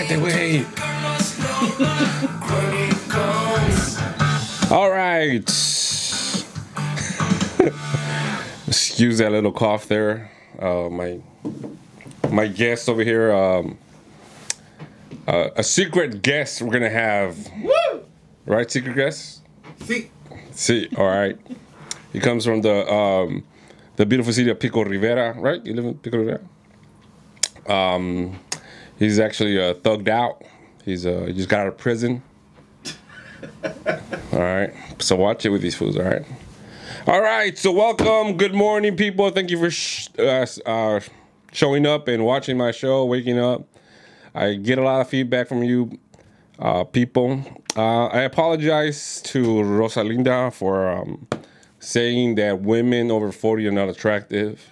Sácate, güey. All right. Excuse that little cough there. My guest over here, a secret guest we're gonna have. Woo! Right, secret guest? See. All right. He comes from the beautiful city of Pico Rivera, right? You live in Pico Rivera? He's actually thugged out. He just got out of prison. All right. So watch it with these fools, all right? All right. So welcome. Good morning, people. Thank you for showing up and watching my show, waking up. I get a lot of feedback from you people. I apologize to Rosalinda for saying that women over 40 are not attractive.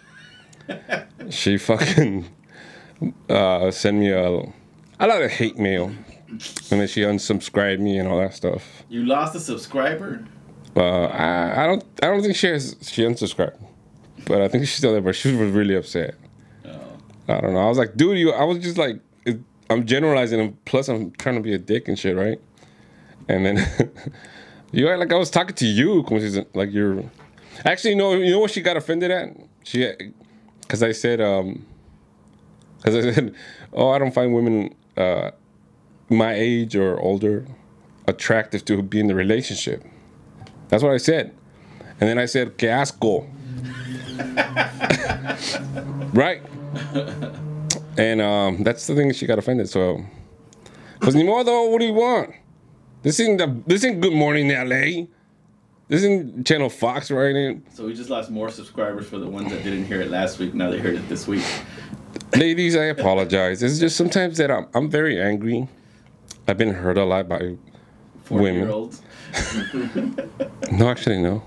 She fucking sent me a lot of hate mail, and then she unsubscribed me and all that stuff. You lost a subscriber? I don't think she unsubscribed, but I think she's still there. But she was really upset. Oh. I don't know. I was like, dude, I was just like, I'm generalizing, and plus I'm trying to be a dick and shit, right? And then you act like I was talking to you, like you're. Actually, you know what she got offended at? Because I said, oh, I don't find women my age or older attractive to be in the relationship. That's what I said. And then I said, que asco. Right? And that's the thing she got offended. So, because ni modo, what do you want? This ain't Good Morning LA. This isn't Channel Fox right now. So we just lost more subscribers for the ones that didn't hear it last week. Now they heard it this week. Ladies, I apologize. It's just sometimes that I'm very angry. I've been hurt a lot by women. 40-year-olds. No, actually, no.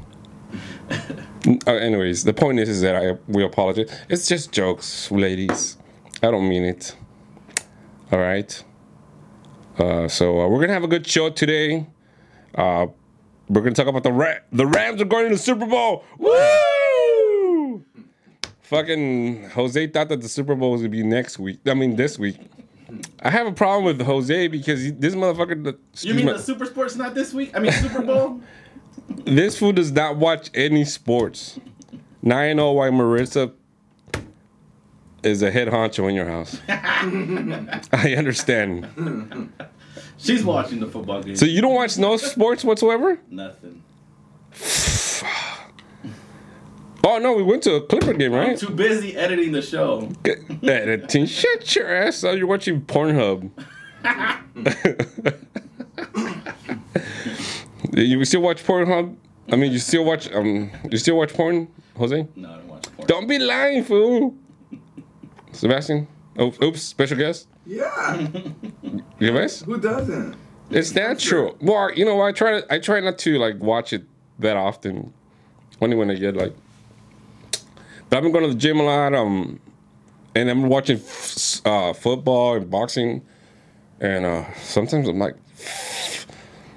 Anyways, the point is that we apologize. It's just jokes, ladies. I don't mean it. All right. So we're gonna have a good show today. We're gonna talk about the Rams are going to the Super Bowl. Woo! Fucking Jose thought that the Super Bowl was gonna be this week. I have a problem with Jose because this motherfucker. You mean the Super Sport's not this week? I mean Super Bowl? This fool does not watch any sports. Now I know why Marissa is a head honcho in your house. I understand. She's watching the football game. So you don't watch no sports whatsoever? Nothing. Oh no, we went to a Clipper game, right? I'm too busy editing the show. Editing. Shut your ass up. You're watching Pornhub. You still watch Pornhub? I mean, you still watch porn, Jose? No, I don't watch porn. Don't be lying, fool. Sebastian? Oh, oops, special guest? Yeah. You guys? Who doesn't? It's natural. Well, you know, I try not to like watch it that often. Only when I get like. But I've been going to the gym a lot. And I'm watching football and boxing, and sometimes I'm like,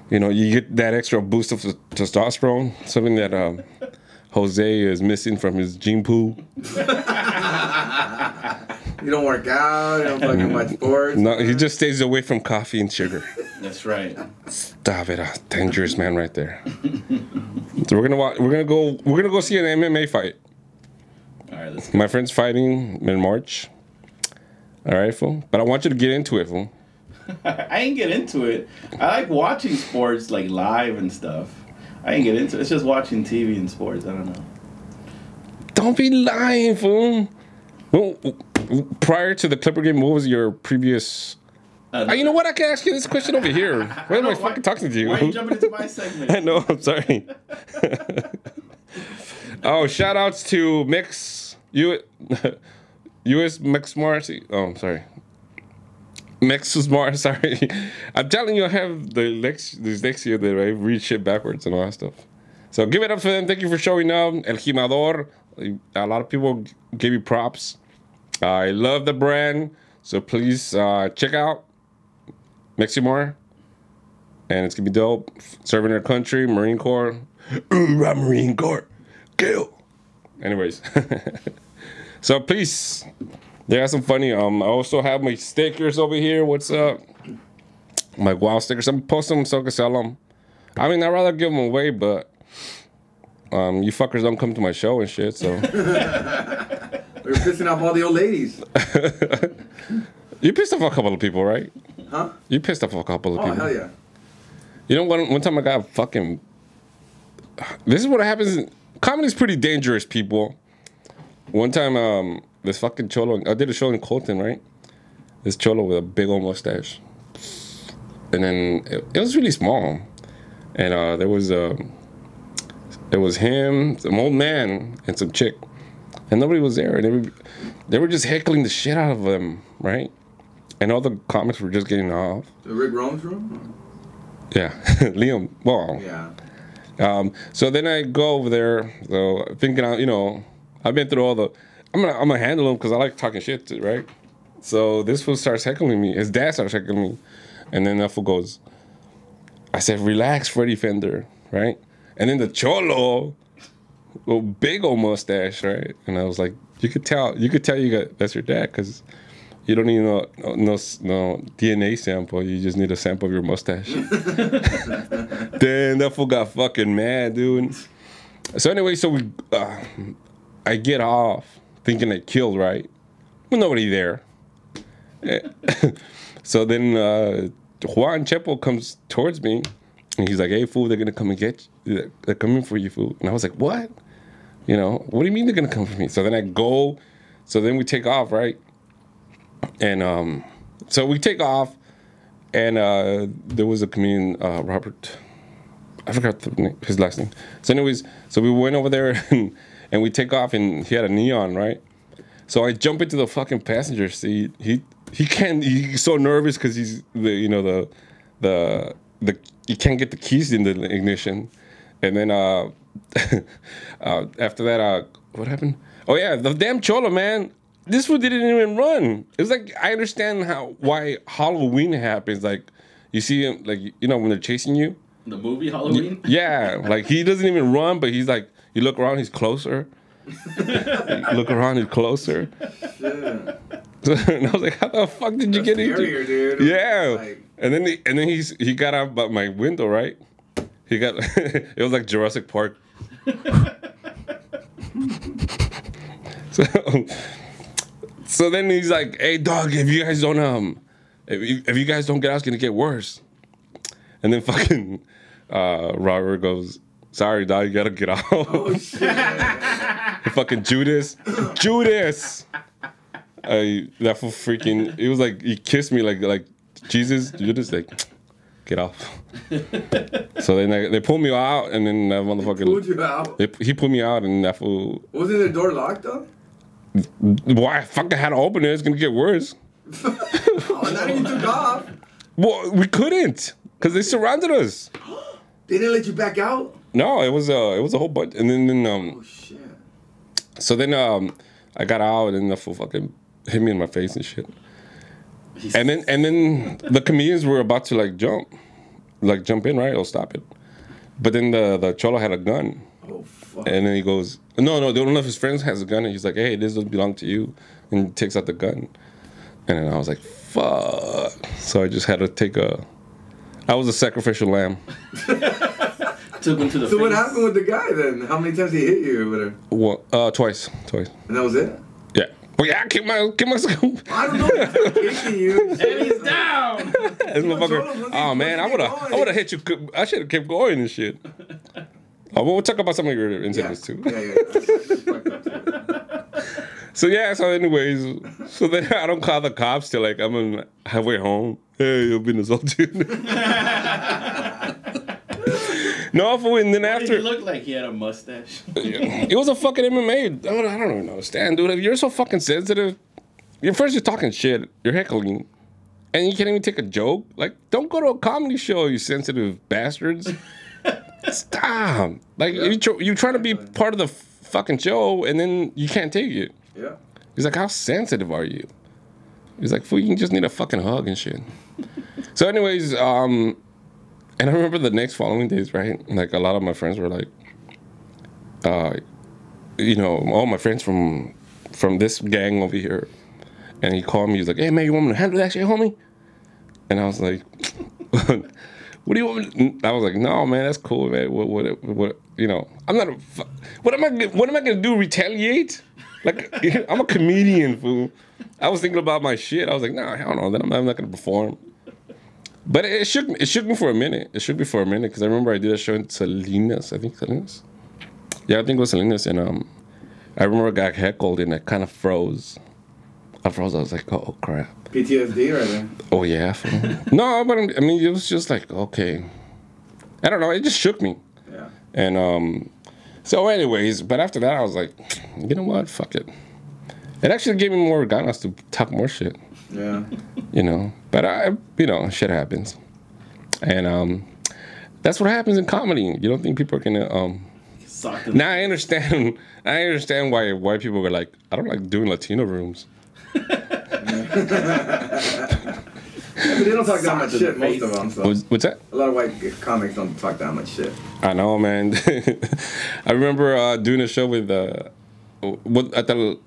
you know, you get that extra boost of testosterone, something that Jose is missing from his gene pool. You don't work out, you don't fucking watch sports. No, he just stays away from coffee and sugar. That's right. Stop it, a dangerous man right there. So we're gonna go see an MMA fight. All right, let's go. My friend's fighting in March. All right, fool. But I want you to get into it, fool. I ain't get into it. I like watching sports like live and stuff. I ain't get into it. It's just watching TV and sports. I don't know. Don't be lying, fool. Well, prior to the Clipper game, what was your previous? You know what? I can ask you this question over here. Why am I fucking talking to you? Why are you jumping into my segment? I know. I'm sorry. Oh, shout outs to US Mix Marcy. Oh, I'm sorry. Mex Smart. Sorry. I'm telling you, I have the dyslexia that I read shit backwards and all that stuff. So give it up for them. Thank you for showing up. El Jimador. A lot of people gave you props. I love the brand. So please check out Meximar. And it's going to be dope. Serving our country, Marine Corps. Hoorah, Marine Corps. Kill. Anyways. So please They got some funny. I also have my stickers over here. What's up? My wow stickers. I'm posting them so I can sell them. I mean, I'd rather give them away, but you fuckers don't come to my show and shit, so. You're pissing off all the old ladies. You pissed off a couple of people, right? Huh? You pissed off a couple of Oh, people. hell yeah. You know, one time I got fucking. This is what happens. Comedy's pretty dangerous, people. One time, this fucking cholo. I did a show in Colton, right? This cholo with a big old mustache, and then it was really small, and there was him, some old man, and some chick, and nobody was there, and they were just heckling the shit out of them, right? And all the comics were just getting off. The Rick Rome's room? Yeah, Liam. Well, Yeah. so then I go over there, so thinking, I've been through all the. I'm gonna handle him because I like talking shit, too, right? So this fool starts heckling me. His dad starts heckling me, and then that fool goes. I said, "Relax, Freddy Fender," right? And then the cholo, big old mustache, right? And I was like, you could tell you got that's your dad because. You don't need no DNA sample. You just need a sample of your mustache. Then that fool got fucking mad, dude. So anyway, I get off thinking I killed, right? With nobody there. So then Juan Chepo comes towards me, and he's like, "Hey, fool, they're gonna come and get you. They're coming for you, fool." And I was like, "What? What do you mean they're gonna come for me?" So then I go. So then we take off, right? And so we take off, and there was a comedian, Robert, I forgot his last name. So anyways, so we went over there, and we take off, and he had a neon, right? So I jump into the fucking passenger seat. He's so nervous because he's you can't get the keys in the ignition, and then after that, what happened? Oh yeah, the damn cholo, man. This one didn't even run. It was like, I understand why Halloween happens. Like, you see him, like, when they're chasing you. The movie Halloween? Yeah, like, he doesn't even run, but he's like, you look around, he's closer. You look around, he's closer. Yeah. And I was like, how the fuck did you get into? Dude. Yeah. Like, And then he got out by my window, right? He got, it was like Jurassic Park. So then he's like, "Hey, dog, if you guys don't get out, it's gonna get worse." And then fucking Robert goes, "Sorry, dog, you gotta get out." oh, shit. Fucking Judas. That fool freaking. It was like he kissed me like Jesus. Judas like, get off. So then they pulled me out, and then that motherfucker. Pulled you out? He pulled me out, and that fool. Wasn't the door locked, though? Why? I fucking had to open it. It's gonna get worse. Oh, now you took off. Well, we couldn't because they surrounded us. They didn't let you back out? No, it was a whole bunch, and then Oh, shit. so then I got out, and the fool fucking hit me in my face and shit. And then the comedians were about to jump in, right? I'll stop it. But then the cholo had a gun. Oh, fuck. And then he goes, no, one of his friends has a gun, and he's like, "Hey, this doesn't belong to you," and he takes out the gun. And then I was like, "Fuck!" So I just had to I was a sacrificial lamb. Took him to the face. So what happened with the guy then? How many times he hit you or whatever? Well, twice. And that was it? Yeah. Well, yeah, I kicked my. I don't know. He's kicking you. And he's down. This motherfucker. Oh man, I would have hit you. I should have kept going and shit. We'll talk about some of your incidents too. Yeah. So anyways, so then I don't call the cops till I'm on halfway home. Hey, you've been assaulted. No, and then What after. did he look like? He had a mustache. It was a fucking MMA. I don't even understand, dude. If you're so fucking sensitive, you're talking shit, you're heckling, and you can't even take a joke. Like, don't go to a comedy show, you sensitive bastards. Stop. Like, you're trying to be part of the fucking show, and then you can't take it. Yeah. He's like, how sensitive are you? He's like, fool, you just need a fucking hug and shit. So anyways, and I remember the next following days, right? Like, a lot of my friends were like, all my friends from this gang over here. And he called me. He's like, "Hey man, you want me to handle that shit, homie?" And I was like, "What do you want me to?" I was like, "No, man, that's cool, man. What? You know, I'm not. What am I gonna do? Retaliate? Like, I'm a comedian, fool." I was thinking about my shit. I was like, "No, hell no. Then I'm not gonna perform." But it shook me for a minute. It shook me for a minute because I remember I did a show in Salinas. I think Salinas. Yeah, I think it was Salinas, and I remember I got heckled and I kind of froze. I froze. I was like, "Oh crap." PTSD right there. Oh yeah. No, but I mean, it was just like, okay. I don't know. It just shook me. Yeah. And so, anyways, but after that, I was like, you know what? Fuck it. It actually gave me more ganas to talk more shit. Yeah. You know, but shit happens, and that's what happens in comedy. You don't think people are gonna Now I understand. I understand why white people are like, I don't like doing Latino rooms. But they don't talk that much shit, most of them. So. What's that? A lot of white comics don't talk that much shit. I know, man. I remember doing a show with at the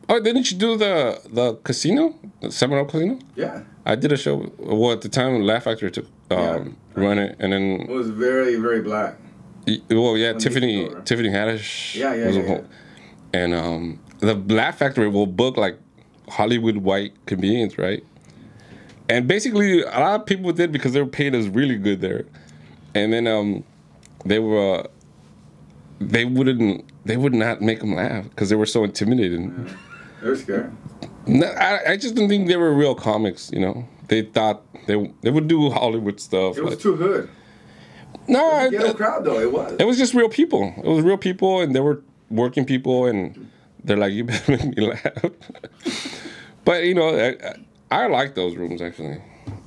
didn't you do the casino, the Seminole Casino? Yeah. I did a show. Well, at the time, Laugh Factory took run it, and then it was very, very black. Well, yeah, Tiffany Haddish. Yeah. And the Laugh Factory will book like Hollywood white comedians, right? And basically, a lot of people did because they were paid us really good there. And then they would not make them laugh because they were so intimidated. Yeah. They were scared. No, I just didn't think they were real comics. You know, they thought they would do Hollywood stuff. It was too hood. No, it was a ghetto crowd though. It was. It was just real people. It was real people, and they were working people, and they're like, "You better make me laugh." But you know, I like those rooms actually.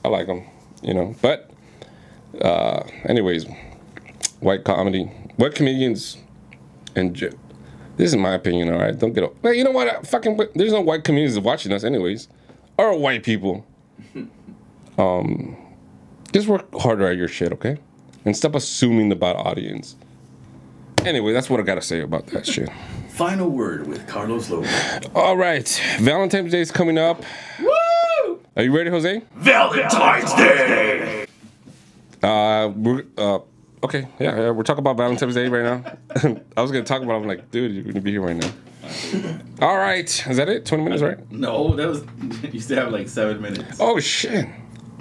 I like them. You know, but anyways, white comedians, and this is my opinion. All right, don't get up. Well, you know what? There's no white comedians watching us, anyways, or white people. Just work harder at your shit, okay? And stop assuming about audience. Anyway, that's what I gotta say about that shit. Final word with Carlos Logan. All right, Valentine's Day is coming up. Woo! Are you ready, Jose? Valentine's Day! Okay, yeah, we're talking about Valentine's Day right now. I was gonna talk about it, I'm like, dude, you're gonna be here right now. All right, is that it? 20 minutes, right? No, that was, you still have like 7 minutes. Oh, shit.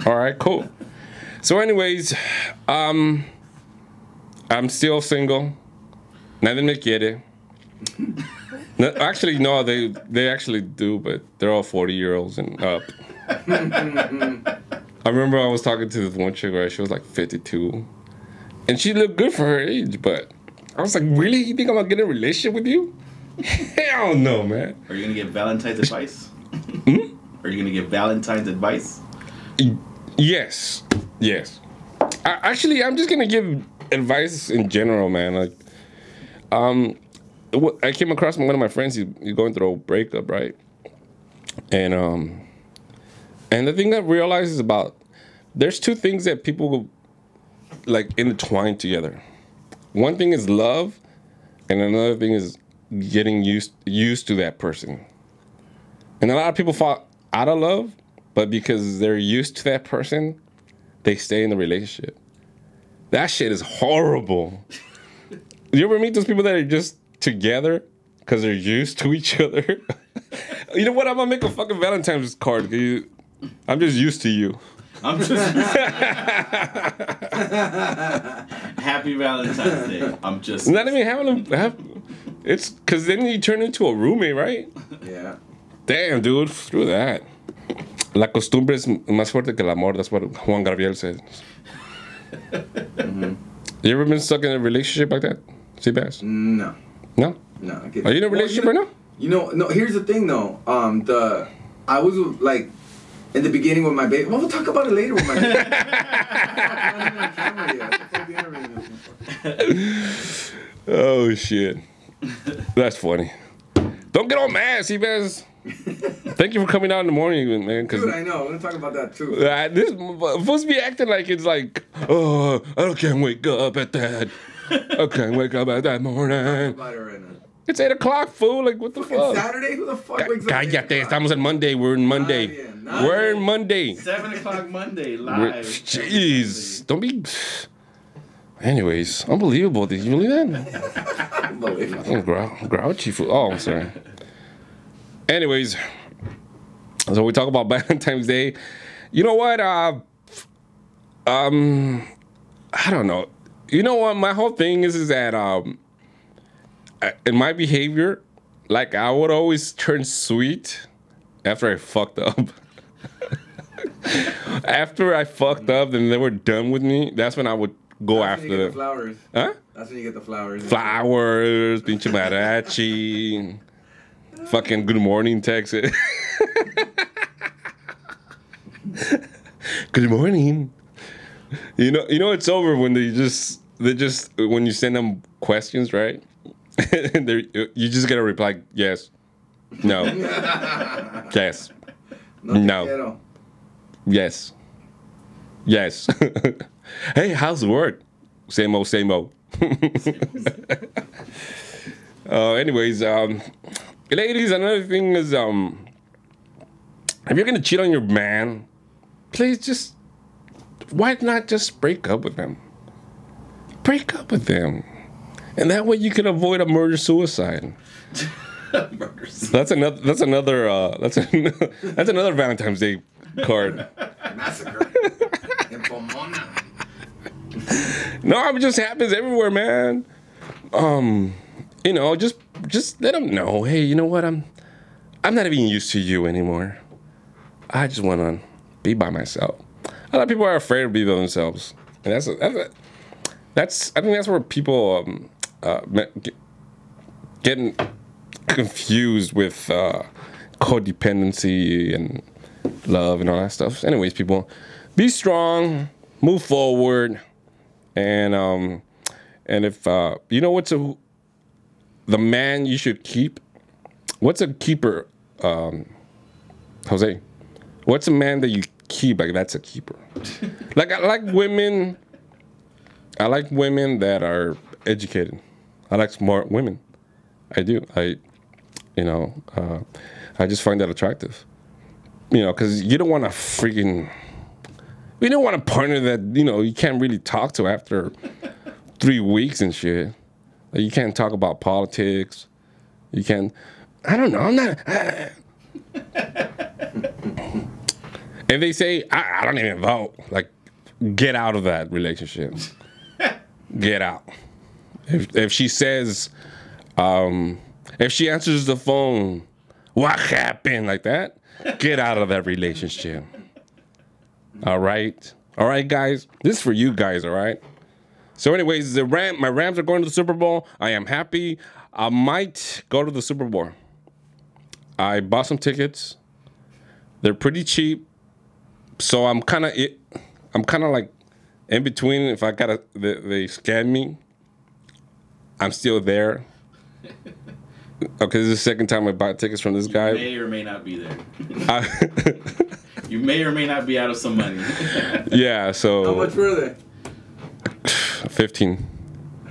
All right, cool. So anyways, I'm still single. Nadie me quiere. No, actually, no, they actually do, but they're all 40-year-olds and up. I remember I was talking to this one chick, right? She was like 52. And she looked good for her age, but I was like, really? You think I'm gonna get in a relationship with you? Hell no, man. Are you gonna give Valentine's advice? Are you gonna give Valentine's advice? Yes. I'm just gonna give advice in general, man. Like, I came across one of my friends. He's going through a breakup, right? And the thing that I realized is about there's two things that people like intertwine together. One thing is love, and another thing is getting used to that person. And a lot of people fall out of love, but because they're used to that person, they stay in the relationship. That shit is horrible. You ever meet those people that are just together because they're used to each other? You know what? I'm gonna make a fucking Valentine's card. I'm just used to you. I'm just Happy Valentine's Day. I'm just not even having it's because then you turn into a roommate, right? Yeah. Damn, dude, screw that. La costumbre es más fuerte que el amor. That's what Juan Gabriel says. Mm-hmm. You ever been stuck in a relationship like that, Sebastian? No. No? No. Are you in a relationship right now? You know, no. Here's the thing, though. I was like in the beginning with my baby. Well, we'll talk about it later with my baby. Oh shit, that's funny. Don't get all mad, Seabass. Thank you for coming out in the morning, man. Dude, I know. We're gonna talk about that too. This supposed to be acting like it's like, oh, I can't wake up at that. I can't wake up at that morning. About it right now. It's 8 o'clock, fool. Like, what the Fucking fuck? Saturday? Who the fuck wakes up? at 8 Cállate, o'clock? estamos en Monday. We're in Monday. Nadie. We're in Monday. 7 o'clock Monday, live. Jeez. Don't be... Anyways, unbelievable. Did you believe that? Unbelievable. Grouchy fool. Oh, I'm sorry. Anyways, so we talk about Valentine's Day. You know what? I don't know. You know what? My whole thing is that in my behavior, like I would always turn sweet after I fucked up. After I fucked up and they were done with me, that's when I would go That's after when you get them. the flowers. Huh? That's when you get the flowers. Flowers, pinche mariachi, fucking good morning text. Good morning. You know it's over when they just when you send them questions, right? And you just get a reply, yes, no, yes, no, yes, yes. Hey, how's work? Same old, same old. Anyways, ladies, another thing is, if you're gonna cheat on your man, please just, why not just break up with them? Break up with them, and that way you can avoid a murder-suicide. That's another Valentine's Day card. Massacre. In Pomona. No, it just happens everywhere, man. Just let them know. Hey, you know what? I'm not even used to you anymore. I just want to be by myself. A lot of people are afraid to be by themselves, and I think that's where people getting confused with codependency and love and all that stuff. Anyways, people, be strong, move forward, and if you know what's the man you should keep. What's a keeper, Jose? What's a man that you keep? Like that's a keeper. Like I like women. I like women that are educated. I like smart women. I do. I just find that attractive. Because you don't want a freaking. You don't want a partner that you can't really talk to after 3 weeks and shit. Like, you can't talk about politics. You can't. I don't know. I'm not. If they say I don't even vote, like, get out of that relationship. Get out. If she says, if she answers the phone, what happened, like that, get out of that relationship. All right, guys. This is for you guys. All right. So, anyways, my Rams are going to the Super Bowl. I am happy. I might go to the Super Bowl. I bought some tickets. They're pretty cheap. So I'm kind of like in between. If they scam me, I'm still there. Okay, this is the second time I bought tickets from this guy. You may or may not be there. You may or may not be out of some money. Yeah, so. How much were they? 15.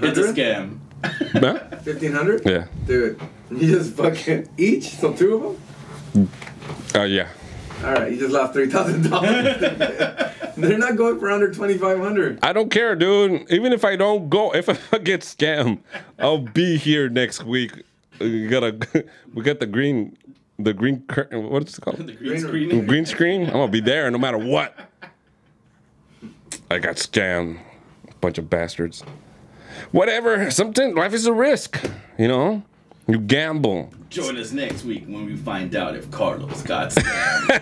It's a scam. Huh? 1,500? Yeah. Dude, you just fucking each? So 2 of them? Yeah. Alright, you just lost $3,000. They're not going for under 2,500. I don't care, dude. Even if I don't go, if I get scammed, I'll be here next week. We got the green curtain. What is it called? The green screen. Green screen. I'm gonna be there no matter what. I got scammed. Bunch of bastards. Whatever. Sometimes life is a risk. You gamble. Join us next week when we find out if Carlos got scammed.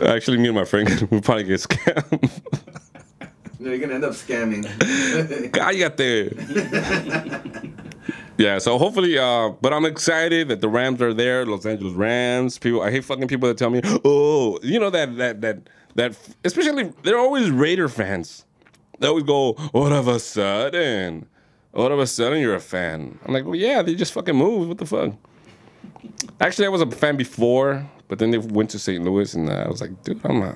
Actually, me and my friend will probably get scammed. No, you're gonna end up scamming. Cállate. Yeah, so hopefully, but I'm excited that the Rams are there, Los Angeles Rams. I hate fucking people that tell me, oh, that especially, they're always Raider fans. They always go, all of a sudden you're a fan. I'm like, well, yeah, they just fucking moved. What the fuck? Actually, I was a fan before, but then they went to St. Louis, and I was like, dude, I'm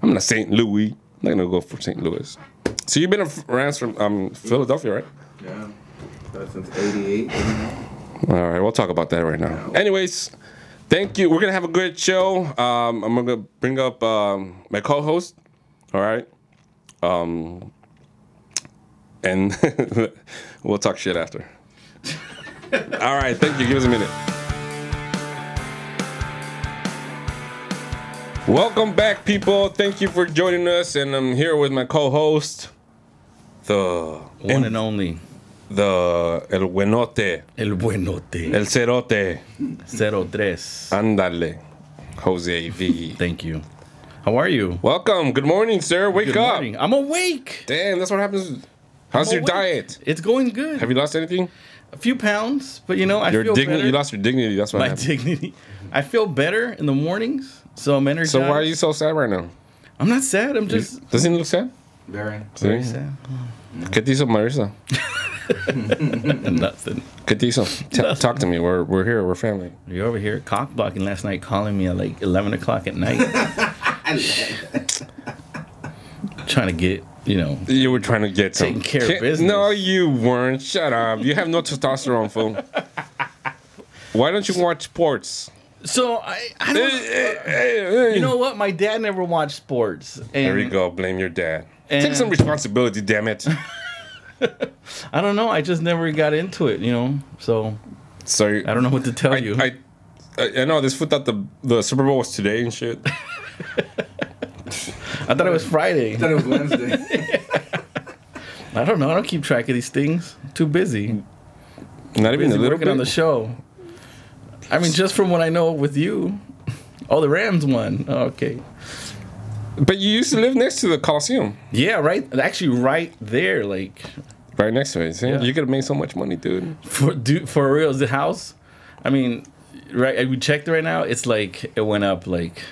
not St. Louis. I'm not gonna go for St. Louis. So you've been a Rams from Philadelphia, right? Yeah. Since 88, 89. All right, we'll talk about that right now. Anyways, thank you. We're gonna have a good show. I'm gonna bring up my co-host. All right. And we'll talk shit after. All right, thank you. Give us a minute. Welcome back, people. Thank you for joining us, and I'm here with my co-host, the one and only, el buenote, el buenote, el cerote, 03. Andale, Jose V. Thank you. How are you? Welcome. Good morning, sir. Wake Good up. morning. I'm awake. Damn, that's what happens. How's your diet? It's going good. Have you lost anything? A few pounds, but you know, I Your feel dignity. better. You lost your dignity. That's what My happened. dignity. I feel better in the mornings, so I'm energized. So why are you so sad right now? I'm not sad. I'm just Doesn't he look sad? Very. very sad. ¿Qué te hizo, Marisa? Nothing. ¿Qué te hizo? Talk to me. We're here. We're family. You're over here cock blocking last night, calling me at like 11 o'clock at night. Trying to get, you know. You were trying to get some. Taking care of business. No, you weren't. Shut up. You have no testosterone, fool. Why don't you watch sports? So I don't. You know what? My dad never watched sports. And There you go. Blame your dad. And- Take some responsibility, damn it. I don't know. I just never got into it, you know. So So I don't know what to tell you. I know this foot thought the Super Bowl was today and shit. I thought it was Friday. I thought it was Wednesday. I don't know. I don't keep track of these things. Too busy. Not even Busy a little working bit. on the show. I mean, just from what I know with you. Oh, the Rams won. Oh, okay. But you used to live next to the Coliseum. Yeah, right. Actually, right there. Like Right next to it. See? Yeah. You could have made so much money, dude. for real, the house. I mean, right. We checked it right now. It's like it went up like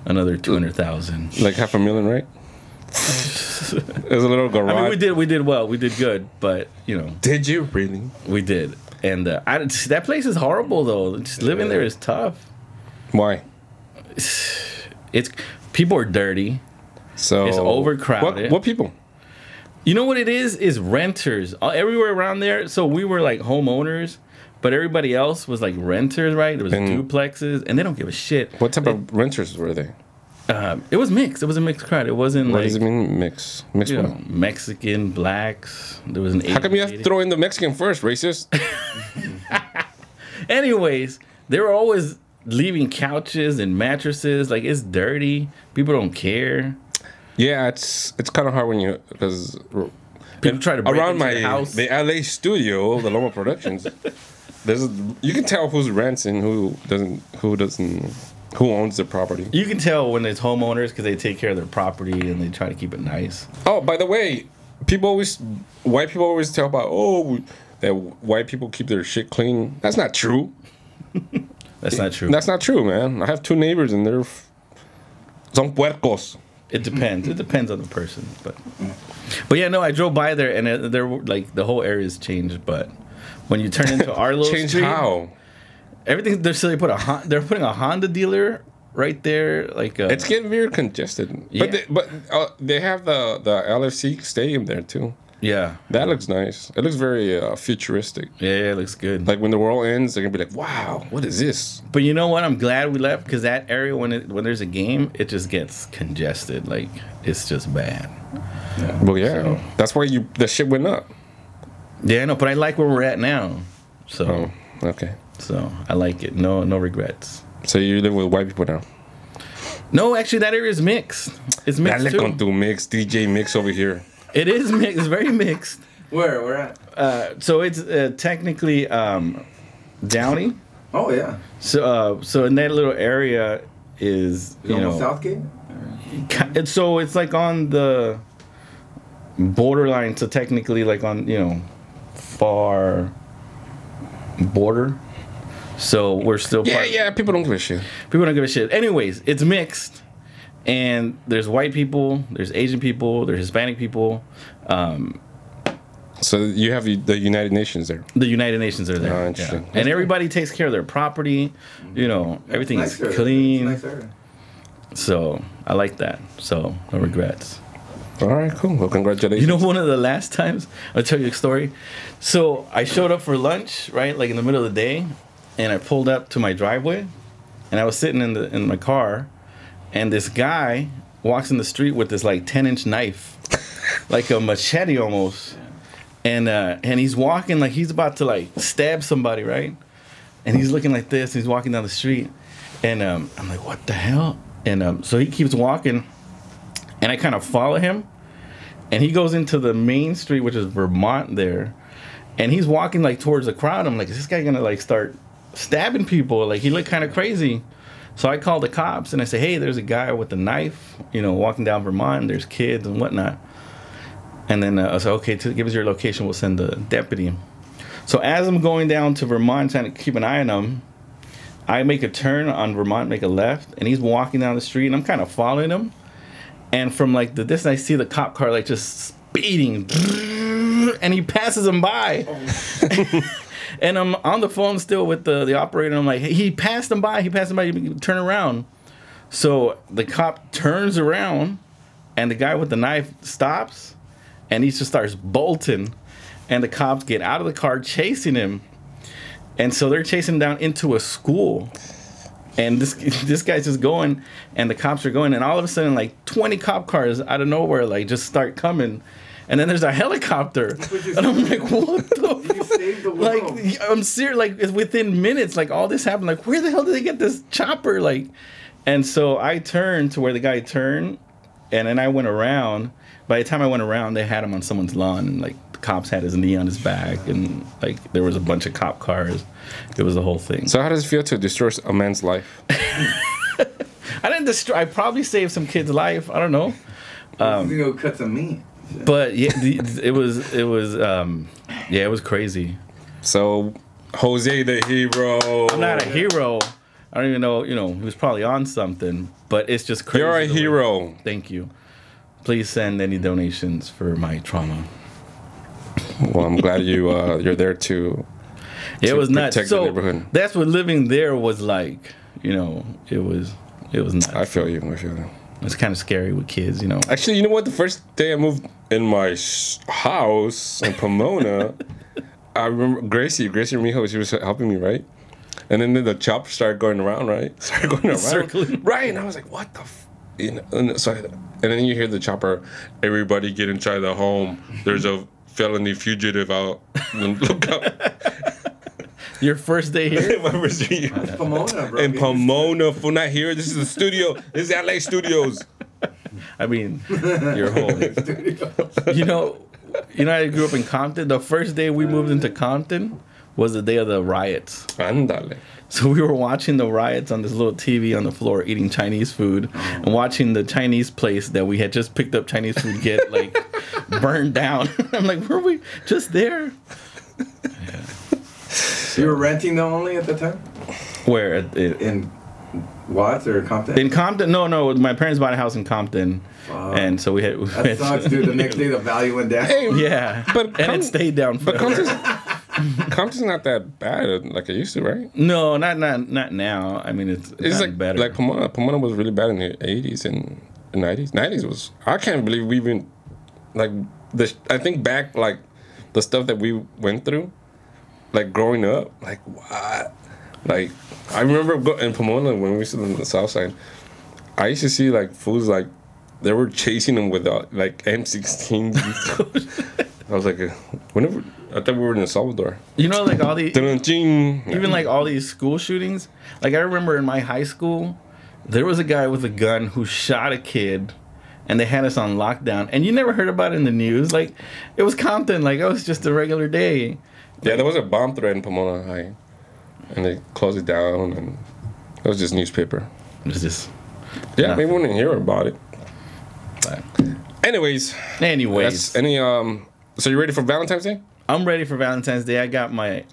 another 200,000. Like $500,000, right? It was a little garage. I mean, we did well. We did good, but you know, Did you really? we did. And that place is horrible, though. Just living there is tough. Why? It's people are dirty. So It's overcrowded. What people? You know what it is renters everywhere around there. So we were like homeowners, but everybody else was like renters, right? There was And- duplexes, and they don't give a shit. What type of renters were they? It was mixed. It was a mixed crowd. It wasn't What like does it mean? Mix what? you know, Mexican, blacks. There was an Asian How come you have to lady. throw in the Mexican first, racist? Anyways, they were always leaving couches and mattresses. Like, it's dirty. People don't care. Yeah, it's kind of hard when you because People try to break around into the house. the LA studio, the Loma Productions. You can tell who's rents and who doesn't, who owns the property. You can tell when it's homeowners because they take care of their property and they try to keep it nice. Oh, by the way, white people always tell about that white people keep their shit clean. That's not true. That's not true. That's not true, man. I have two neighbors and they're son puercos. It depends. It depends on the person, but yeah, no. I drove by there and there were like the whole area's changed. But when you turn into our little Change street, how? everything they're putting a Honda dealer right there. Like It's getting very congested. Yeah. But they have the LFC stadium there too. yeah, That looks nice. It looks very futuristic. yeah, it looks good. Like when the world ends, they're gonna be like, "Wow, what is this?" But you know what? I'm glad we left because that area when there's a game, it just gets congested. Like it's just bad. Well, yeah, So- that's why the shit went up. Yeah, no, but I like where we're at now. So Oh, okay. so I like it. No regrets. So you live with white people now. No, actually, that area is mixed. It's mixed Dale too. con tu mix, DJ mix over here. It is mixed. It's very mixed. Where? Where at? So it's technically Downey. Oh, yeah. So in that little area is you know Southgate? so it's like on the borderline. So technically like on far border. So we're still Yeah. People don't give a shit. People don't give a shit. Anyways, it's mixed. And there's white people, there's Asian people, there's Hispanic people. So you have the United Nations there. The United Nations are there. Oh, interesting. Yeah. And everybody takes care of their property. Everything is Nice area. clean. Nice area. So I like that. So no regrets. All right, cool. Well, congratulations. You know, one of the last times, I'll tell you a story. So I showed up for lunch, right, like in the middle of the day, and I pulled up to my driveway, and I was sitting in my car, and this guy walks in the street with this like 10-inch knife, like a machete almost, and he's walking like he's about to like stab somebody, right? And he's looking like this. And he's walking down the street, and I'm like, what the hell? And so he keeps walking. And I kind of follow him, and he goes into the main street, which is Vermont there, and he's walking like towards the crowd. I'm like, is this guy gonna like start stabbing people? Like he looked kind of crazy. So I called the cops and I say, hey, there's a guy with a knife, you know, walking down Vermont. And there's kids and whatnot. And then I said, okay, give us your location. We'll send the deputy. So as I'm going down to Vermont, trying to keep an eye on him, I make a turn on Vermont, make a left, and he's walking down the street, and I'm kind of following him. And from like the distance, I see the cop car like just speeding, and he passes him by. And I'm on the phone still with the operator. I'm like, hey, he passed him by. Turn around. So the cop turns around, and the guy with the knife stops, and he just starts bolting. And the cops get out of the car chasing him. And so they're chasing him down into a school. And this guy's just going, and the cops are going, and all of a sudden, like 20 cop cars out of nowhere, like just start coming, and then there's a helicopter, and I'm like, what the? Saved the world. Like I'm serious, like it's within minutes, like all this happened. Like where the hell did they get this chopper? Like, and so I turned to where the guy turned, and then I went around. By the time I went around, they had him on someone's lawn, and like the cops had his knee on his back, and like there was a bunch of cop cars. It was the whole thing. So how does it feel to destroy a man's life? I didn't destroy. I probably saved some kid's life. I don't know. You go cut some meat. But yeah, it was crazy. So Jose the hero. I'm not a hero. I don't even know. You know, he was probably on something. But it's just crazy. You're a hero. Thank you. Please send any donations for my trauma. Well, I'm glad you're there to. It was nuts. So the that's what living there was like. You know, it was nuts. I feel you. It's kind of scary with kids, you know. Actually, you know what? The first day I moved in my house in Pomona, I remember Gracie Mijo, she was helping me, right? And then the chopper started going around, right? Circling. Right, and I was like, what the you know, and then you hear the chopper, everybody get inside the home. There's a felony fugitive out. Look up. Your first day here? My first day here. Pomona, bro. In Pomona, for not here. This is the studio. This is LA Studios. I mean, your home. You know, I grew up in Compton. The first day we moved into Compton was the day of the riots. Ándale. So we were watching the riots on this little TV on the floor, eating Chinese food, and watching the Chinese place that we had just picked up Chinese food get like burned down. I'm like, were we just there? Yeah. You were renting though only at the time? Where? In Watts or Compton? In Compton? No. My parents bought a house in Compton. And so we had... That sucks, dude. The next day the value went down. Hey, yeah. And it stayed down forever. But Compton's not that bad like it used to, right? No, not now. I mean, it's like better. Like Pomona was really bad in the 80s and 90s. 90s was... I can't believe we even... Like, I think back, like, the stuff that we went through, like, growing up, like, what? Like, I remember in Pomona when we used to live on the south side, I used to see, like, fools, like, they were chasing them with, like, M16s. I was like, whenever... I thought we were in El Salvador. You know, like, all the... Even, like, all these school shootings. Like, I remember in my high school, there was a guy with a gun who shot a kid, and they had us on lockdown. And you never heard about it in the news. Like, it was Compton. Like, it was just a regular day. Yeah, there was a bomb threat in Pomona High, and they closed it down, and it was just newspaper. It was just... Yeah, maybe we didn't hear about it. But Anyways. So you ready for Valentine's Day? I'm ready for Valentine's Day. I got my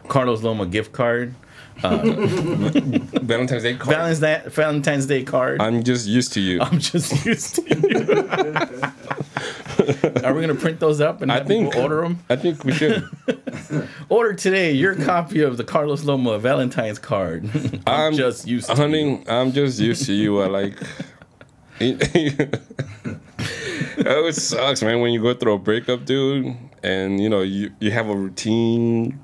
Carlos Loma gift card. Valentine's Day card. Valentine's Day card. I'm just used to you. I'm just used to you. Are we gonna print those up and have people order them? I think we should. Order today your copy of the Carlos Loma Valentine's card. I'm just used to you. I'm just used to you. I like. Oh, it sucks, man, when you go through a breakup, dude, and you know you have a routine,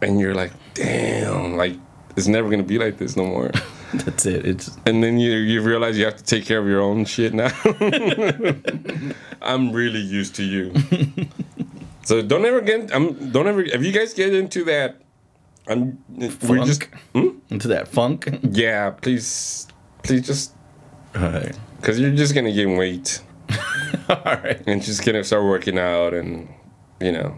and you're like, damn, like it's never gonna be like this no more. That's it. And then you realize you have to take care of your own shit now. I'm really used to you. So don't ever if you guys get into that, into that funk. Yeah, please just, All right. because you're just gonna gain weight. All right. And she's gonna start working out, and you know,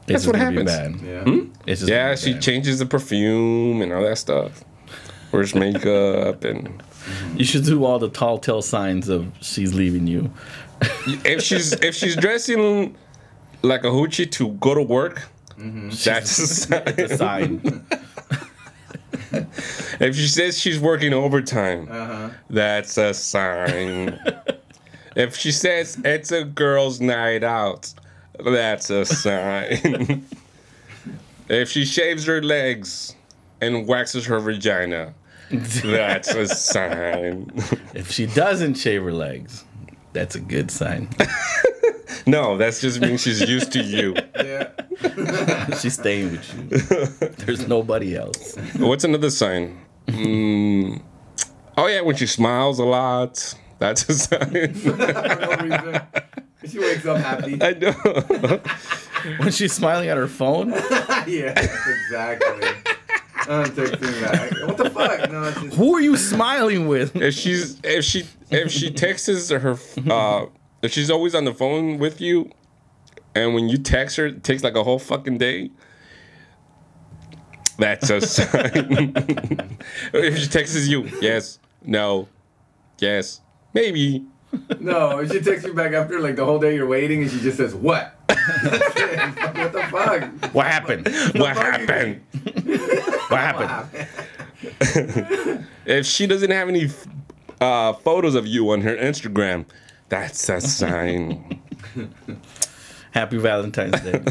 that's what happens. Bad. Yeah. It's just Yeah, she changes the perfume and all that stuff. Wears makeup, and You should do all the tall tale signs of she's leaving you. if she's dressing like a hoochie to go to work, that's a sign. It's a sign. If she says she's working overtime, that's a sign. If she says it's a girl's night out, that's a sign. If she shaves her legs and waxes her vagina, that's a sign. If she doesn't shave her legs, that's a good sign. No, that's just means she's used to you. Yeah. She's staying with you. There's nobody else. What's another sign? Oh yeah, when she smiles a lot, that's a sign. For no reason. She wakes up happy. I know. When she's smiling at her phone. Yeah, exactly. I'm texting back. What the fuck? No, it's just... Who are you smiling with? If she texts her, if she's always on the phone with you, and when you text her, it takes like a whole fucking day. That's a sign. If she texts you, yes, no, yes, maybe. No, she texts you back after like the whole day you're waiting, and she just says, "What? What the fuck? What happened? What happened? What happened? If she doesn't have any photos of you on her Instagram, that's a sign. Happy Valentine's Day.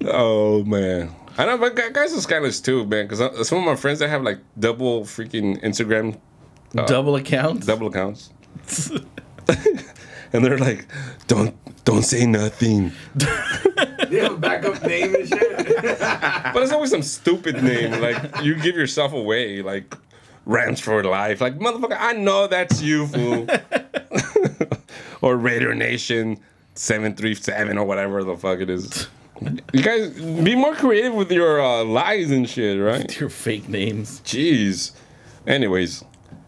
Oh man, I know, but guys are scandalous too, man. Because some of my friends that have like double freaking Instagram, Double accounts? double accounts, and they're like, don't say nothing. They have a backup name and shit." But it's always some stupid name, like you give yourself away, like Rams for Life, like motherfucker. I know that's you, fool. Or Raider Nation 737 or whatever the fuck it is. You guys be more creative with your lies and shit, right? Your fake names. Jeez. Anyways,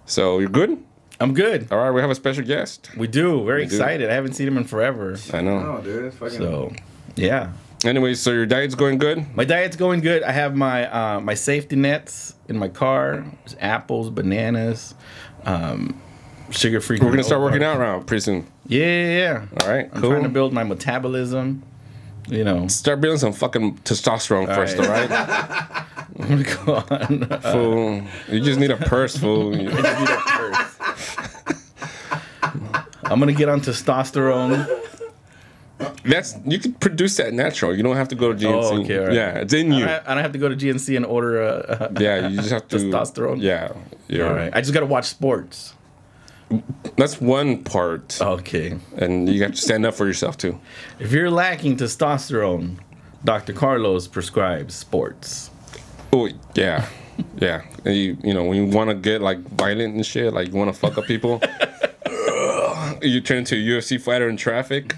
so you're good? I'm good. All right, we have a special guest. We do. Very do. excited. I haven't seen him in forever. I know. Oh, dude, it's fucking. So, yeah. Anyways, so your diet's going good? My diet's going good. I have my my safety nets in my car. There's apples, bananas, sugar-free. We're gonna start working out around pretty soon. Yeah. All right, I'm cool. trying to build my metabolism. You know. Start building some fucking testosterone first, all right? I'm gonna go on. Fool, you just need a purse, fool. I just need a purse. I'm gonna get on testosterone. You can produce that natural. You don't have to go to GNC. Oh, okay, all right. Yeah, it's in you. I don't have to go to GNC and order a Yeah, you just have to testosterone. Yeah, yeah. All right. I just gotta watch sports. That's one part, Okay. and you have to stand up for yourself too. If you're lacking testosterone, Dr. Carlos prescribes sports. Oh yeah, yeah. And you know when you want to get like violent and shit, like you want to fuck up people, you turn into a UFC fighter in traffic.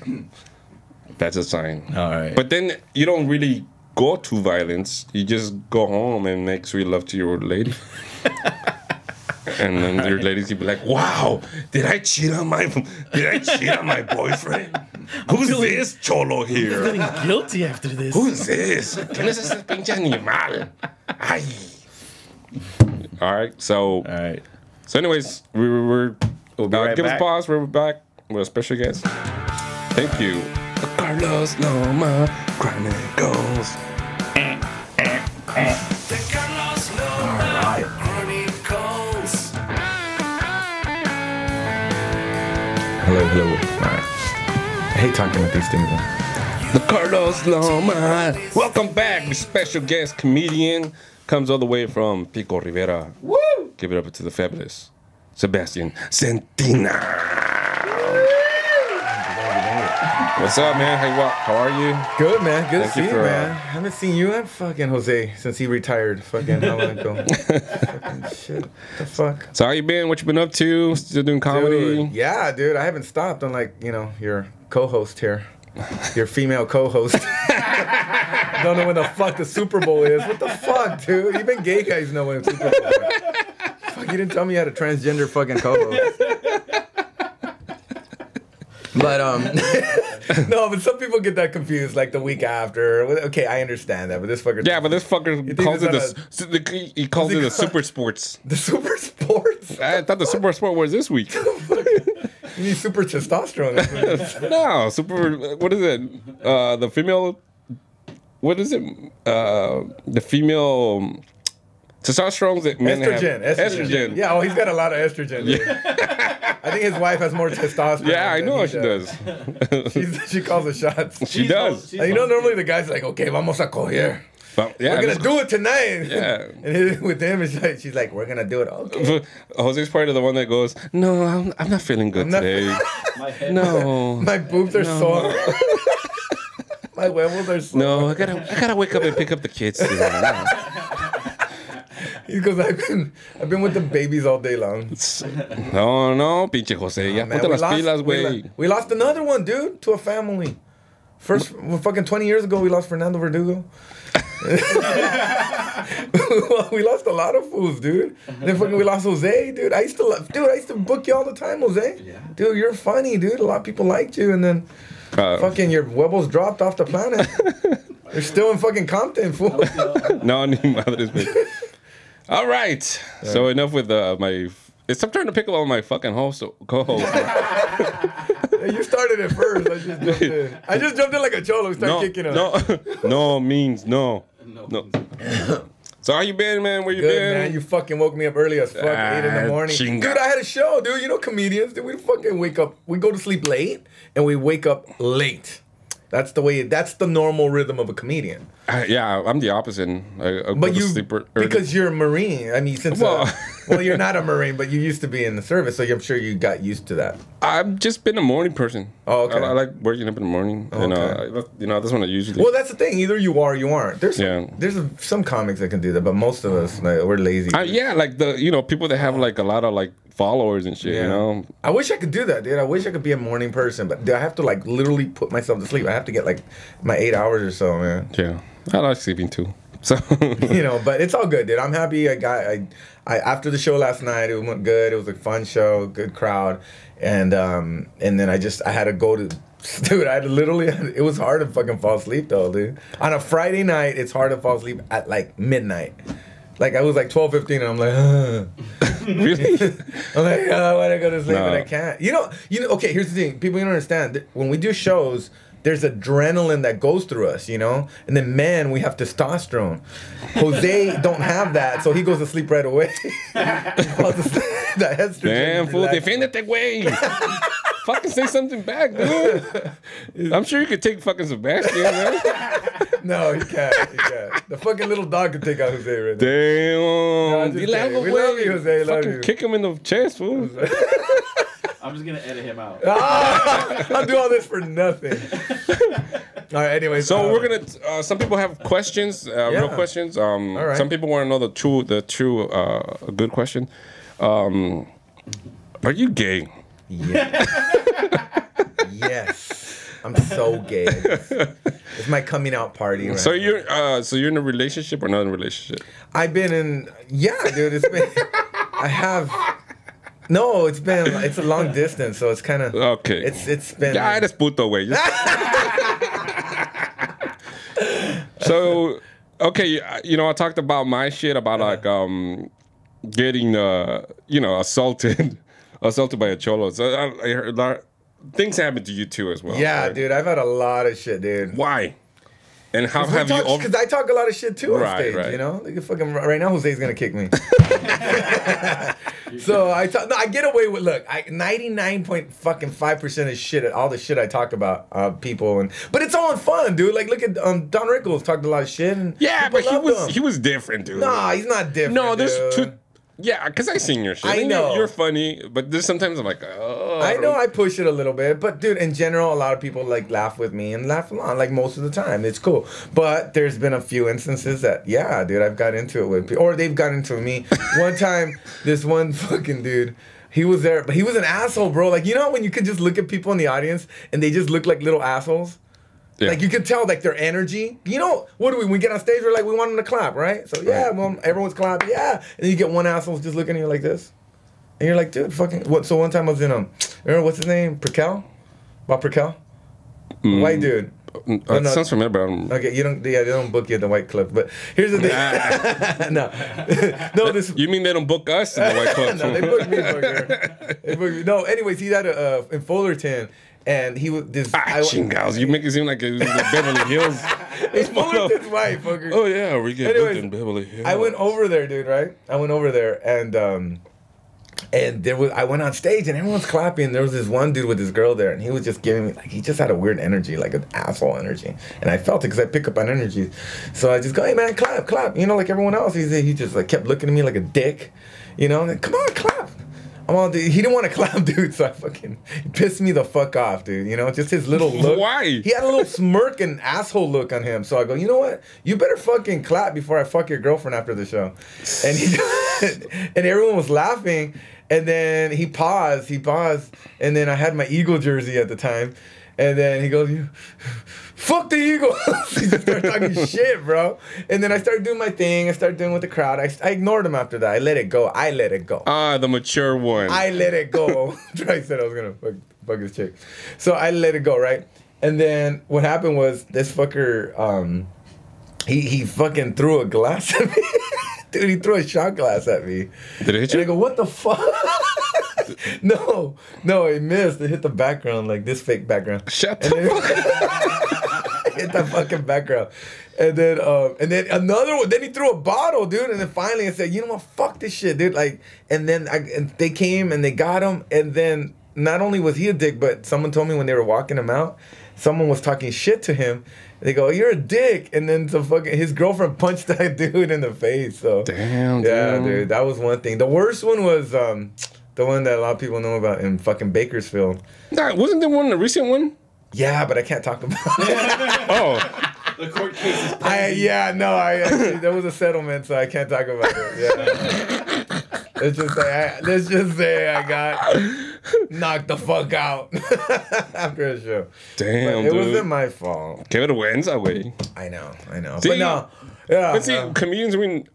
That's a sign. All right. But then you don't really go to violence. You just go home and make sweet love to your lady. And then your ladies can be like, "Wow, did I cheat on my boyfriend? Who's this cholo I'm here? feeling guilty after this. Who's this? ¿Quién es ese pinche animal? Ay." All right, so All right. anyways, we're We'll be right give us a back. pause. We're back with a special guest. Thank you, Carlos Loma Chronicles. The Carlos Loma Chronicles. Hello. All right. I hate talking about these things. Though. The Carlos Loma. Welcome back. The special guest comedian comes all the way from Pico Rivera. Woo! Give it up to the fabulous Sebastian Cetina. What's up, man? How are you? Good, man. Good Thank to you see you, for, man. Haven't seen you and fucking Jose since he retired. Fucking how long ago? Fucking shit. The fuck? So how you been? What you been up to? Still doing comedy? Dude, yeah, dude. I haven't stopped. Unlike, your co-host here. Your female co-host. Don't know when the fuck the Super Bowl is. What the fuck, dude? Even gay guys know when the Super Bowl is. Fuck, you didn't tell me you had a transgender fucking co-host. But no, but some people get that confused, like the week after. Okay, I understand that, but this fucker. Yeah, but this fucker calls he calls it the super sports. The super sports. I thought the super sport was this week. You need super testosterone. No, super. What is it? The female. What is it? The female testosterone that men Estrogen. have. Estrogen. Yeah, oh, he's got a lot of estrogen. Dude. I think his wife has more testosterone. Yeah, I than know he she does. She calls the shots. She does. Normally the guy's like, okay, vamos a coger. But, yeah, We're gonna do it tonight. Yeah. And with him, she's like, we're gonna do it. Okay. Jose's part of the one that goes, no, I'm not feeling good today. No. My boobs are sore. My huevos are sore. No, I gotta wake up and pick up the kids today. He goes, I've been with the babies all day long. No, pinche Jose. Ya Man, ponte las pilas, güey. we lost another one, dude, to a family. Fucking 20 years ago, we lost Fernando Verdugo. We lost a lot of fools, dude. And then fucking we lost Jose, dude. I used to book you all the time, Jose. Yeah. Dude, you're funny, dude. A lot of people liked you, and then fucking your huevos dropped off the planet. You're still in fucking Compton, fool. No, ni madres, güey. All right. So enough with my. Stop trying to pick on my fucking co-host. You started it first. I just jumped in like a cholo. Started kicking him. No means no. So how you been, man? Where you Good, been? man. You fucking woke me up early as fuck, 8 in the morning. Chinga. Dude, I had a show, dude. You know comedians, dude. We fucking wake up. We go to sleep late, and we wake up late. That's the normal rhythm of a comedian. Yeah, I'm the opposite. I go to sleep early. Because you're a Marine. I mean, well, you're not a Marine, but you used to be in the service, so I'm sure you got used to that. I've just been a morning person. Oh, okay. I like waking up in the morning. Oh, okay. And, that's when I usually. Well, that's the thing. Either you are or you aren't. There's some comics that can do that, but most of us, we're lazy. Yeah, like the people that have like a lot of like followers and shit. Yeah. I wish I could do that, dude. I wish I could be a morning person, but I have to like literally put myself to sleep. I have to get like my 8 hours or so, man. Yeah, I like sleeping too. So but it's all good, dude. I'm happy. I after the show last night, it went good. It was a fun show, good crowd, and then I had to go to. Dude, it was hard to fucking fall asleep though, dude. On a Friday night, it's hard to fall asleep at like midnight. Like I was like 12:15, and I'm like, Really? I'm like, I want to go to sleep, but I can't. You know. Okay, here's the thing. People don't understand. When we do shows, there's adrenaline that goes through us, and then men, we have testosterone. Jose don't have that, so he goes to sleep right away. Damn, fool, defendete, güey. Fucking say something back, dude. I'm sure you could take fucking Sebastian, man. No, he can't. The fucking little dog can take out Jose right now. Damn. We love you, Jose. Love you. Kick him in the chest, fool. I'm just gonna edit him out. I'll do all this for nothing. All right. Anyway, so we're gonna. Some people have questions, real questions. All right. Some people want to know the true, good question. Are you gay? Yeah. Yes. I'm so gay. It's my coming out party. Right so you're in a relationship or not in a relationship? I've been in. Yeah, dude. It's been. I have. No, it's a long distance, so it's kind of okay. It's been. Ya eres puto, güey. So, okay, I talked about my shit about like getting assaulted by a cholo. So I heard things happen to you too as well. Yeah, right? Dude, I've had a lot of shit, dude. Why? And how have you? Because I talk a lot of shit too on stage. Right. Like fucking right now, Jose's gonna kick me. So I get away with 99.5% of shit, all the shit I talk about people, but it's all in fun, dude. Like look at Don Rickles talked a lot of shit, and but he was different, dude. Nah, he's not different. No, there's two. Yeah, because I seen your shit. I know you're funny, but there's sometimes I'm like, oh. I know I push it a little bit, but dude, in general, a lot of people like laugh with me and laugh along, like most of the time. It's cool. But there's been a few instances that, yeah, dude, I've got into it with people, or they've got into me. One time, this one fucking dude, he was there, but he was an asshole, bro. Like, you know when you could just look at people in the audience and they just look like little assholes? Yeah. Like, you can tell, like, their energy. You know, what do we, when we get on stage, we're like, we want them to clap, right? So, yeah, well, everyone's clapping, yeah. And then you get one asshole just looking at you like this. And you're like, dude, fucking, what? So one time I was in, remember, what's his name? Prekel? Bob Prekel? White dude. No. Sounds familiar, but I'm... Okay, they don't book you at the White Club. But here's the thing. No, this... You mean they don't book us in the White Club? No, they booked me, fucker. They booked me. No, anyways, he's at in Fullerton. And he was this. Chingals, you make it seem like it was Beverly Hills. It's Fullerton's wife, fucker. Oh yeah, we get booked in Beverly Hills. I went over there, dude. Right? I went over there, and I went on stage, and everyone's clapping. There was this one dude with this girl there, and he was just giving me like he just had a weird energy, like an asshole energy, and I felt it because I pick up on energy. So I just go, hey man, clap, clap. You know, like everyone else. He just like kept looking at me like a dick. You know, like, come on, clap. Dude, he didn't want to clap, dude, so he pissed me the fuck off, dude. You know, just his little look. Why? He had a little smirk and asshole look on him. So I go, you know what? You better fucking clap before I fuck your girlfriend after the show. And and everyone was laughing. And then he paused. And then I had my Eagle jersey at the time. And then he goes, fuck the Eagles. He just started talking shit, bro. And then I started doing my thing. I started doing with the crowd. I ignored him after that. I let it go. Ah, the mature one. I let it go. I said I was going to fuck his chick. So I let it go, right? And then what happened was this fucker, he fucking threw a glass at me. Dude, he threw a shot glass at me. Did it hit you? And I go, what the fuck? No, it missed. It hit the background, like this fake background. Shut the fuck up. Hit the fucking background. And then another one. Then he threw a bottle, dude. And then finally I said, you know what? Fuck this shit, dude. Like, and then they came and they got him. And then not only was he a dick, but someone told me when they were walking him out, someone was talking shit to him. They go, you're a dick. And then his girlfriend punched that dude in the face. So damn, yeah, dude. That was one thing. The worst one was the one that a lot of people know about in fucking Bakersfield. Nah, wasn't there one, the recent one? Yeah, but I can't talk about it. Oh. The court case is actually, there was a settlement, so I can't talk about it. Yeah. Let's just say I got knocked the fuck out after a show. Damn, it dude. wasn't my fault. Que vergüenza, güey. I know. See, but no. Yeah. But see, comedians, we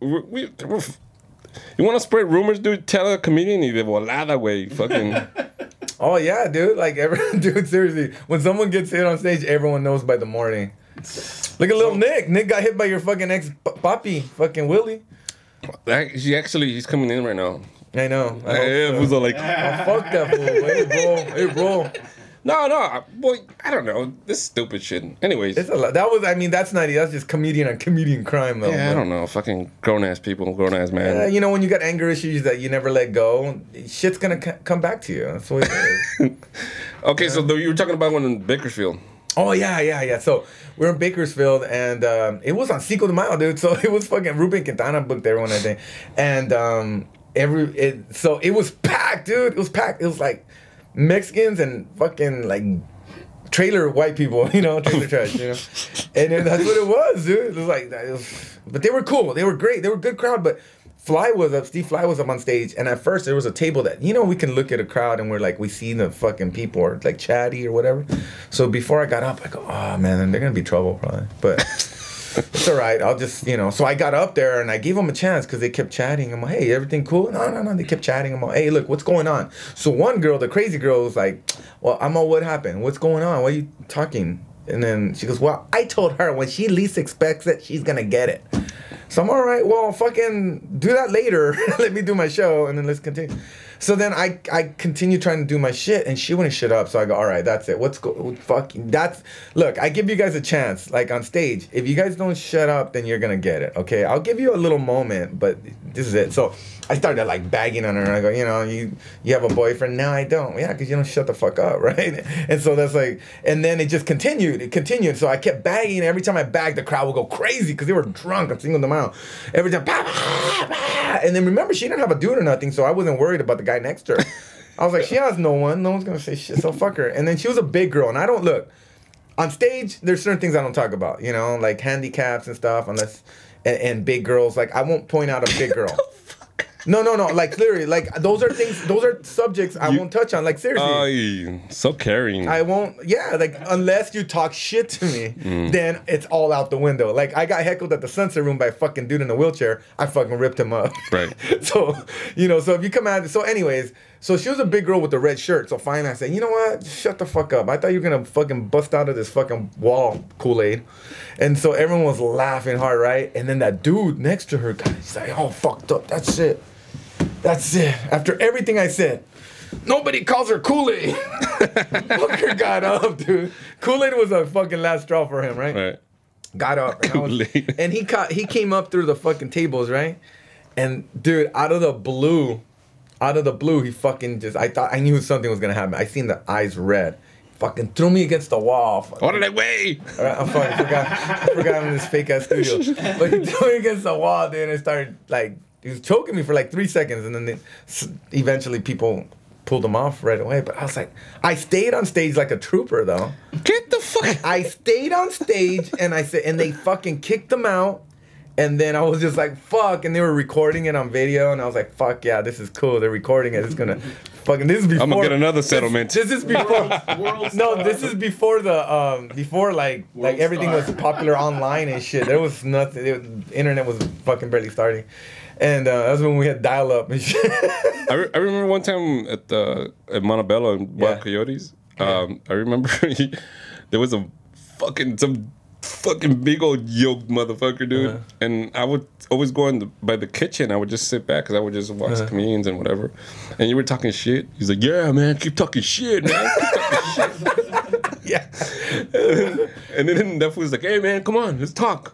you want to spread rumors, dude? Tell a comedian y de volada, güey. Fucking. Oh, yeah, dude. Like, dude, seriously. When someone gets hit on stage, everyone knows by the morning. Look at little Nick. Nick got hit by your fucking ex-papi, fucking Willie. He's coming in right now. I know. It was like, fuck that fool. Hey, bro. No, boy, I don't know. This stupid shit. Anyways. It's a lot. That's just comedian on comedian crime, though. Yeah, I don't know. Fucking grown-ass people, grown-ass man. Yeah, you know, when you got anger issues that you never let go, shit's gonna come back to you. That's what it is. Okay, so you were talking about one in Bakersfield. Oh, yeah. So we're in Bakersfield, and it was on Cinco de Mayo, dude. So it was fucking Ruben Quintana booked everyone, I think. And so it was packed, dude. It was packed. It was like Mexicans and fucking like trailer white people, you know, trailer trash, you know. And then that's what it was, dude. It was like that. But they were cool. They were great. They were a good crowd, but Steve Fly was up on stage, and at first there was a table that, you know, we can look at a crowd and we're like, we see the fucking people are like chatty or whatever. So before I got up, I go, oh man, they're gonna be trouble probably. But it's all right. I'll just, you know. So I got up there and I gave them a chance because they kept chatting. I'm like, hey, everything cool? No. They kept chatting. I'm like, hey, look, what's going on? So one girl, the crazy girl, was like, well, what happened? What's going on? Why are you talking? And then she goes, well, I told her when she least expects it, she's gonna get it. So I'm all right. Well, fucking do that later. Let me do my show, and then let's continue. So then I continue trying to do my shit, and she wouldn't shut up. So I go, all right, that's it. Look, I give you guys a chance, like on stage. If you guys don't shut up, then you're gonna get it. Okay, I'll give you a little moment, but this is it. So I started like bagging on her, and I go, you know, you have a boyfriend? No, I don't. Yeah, because you don't shut the fuck up, right? And so that's like, and then it just continued. It continued. So I kept bagging. Every time I bagged, the crowd would go crazy because they were drunk. I'm singling them out. Every time, bah, bah, bah. And then remember, she didn't have a dude or nothing, so I wasn't worried about the guy next to her. I was like, she has no one. No one's gonna say shit. So fuck her. And then she was a big girl, and I don't look on stage. There's certain things I don't talk about. You know, like handicaps and stuff. Unless and big girls. Like I won't point out a big girl. No. Like literally, like those are things. Those are subjects I won't touch on. Like seriously. So caring. I won't. Yeah, like unless you talk shit to me, then it's all out the window. Like I got heckled at the Sunset Room by a fucking dude in a wheelchair. I fucking ripped him up. Right. So so if you come out. So anyways, so she was a big girl with the red shirt. So finally I said, you know what? Shut the fuck up. I thought you were gonna fucking bust out of this fucking wall Kool-Aid. And so everyone was laughing hard, right? And then that dude next to her, he's like, oh, fucked up. That's it. That's it. After everything I said, nobody calls her Kool-Aid. Fucker got up, dude. Kool-Aid was a fucking last straw for him, right? Right. Got up. And, Kool-Aid. and he came up through the fucking tables, right? And dude, out of the blue, he fucking just, I knew something was gonna happen. I seen the eyes red. Fucking threw me against the wall. What did I weigh? I forgot I'm in this fake ass studio. But he threw me against the wall, dude, and it started like, he was choking me for like 3 seconds, and then eventually people pulled him off right away. But I was like, I stayed on stage like a trooper, though. Get the fuck. I stayed on stage, and and they fucking kicked him out. And then I was just like, fuck. And they were recording it on video, and I was like, fuck yeah, this is cool. They're recording it. It's gonna fucking. This is before. I'm gonna get another settlement. This is before. No, this is before like everything was popular online and shit. There was nothing. The internet was fucking barely starting. And that's when we had dial-up and shit. I remember one time at Montebello in Wild Coyotes. I remember there was some fucking big old yoked motherfucker, dude. And I would always go by the kitchen. I would just sit back because I would just watch comedians and whatever. And you were talking shit. He's like, yeah, man, keep talking shit, man. Keep talking shit. Yeah. And then that was like, hey, man, come on, let's talk.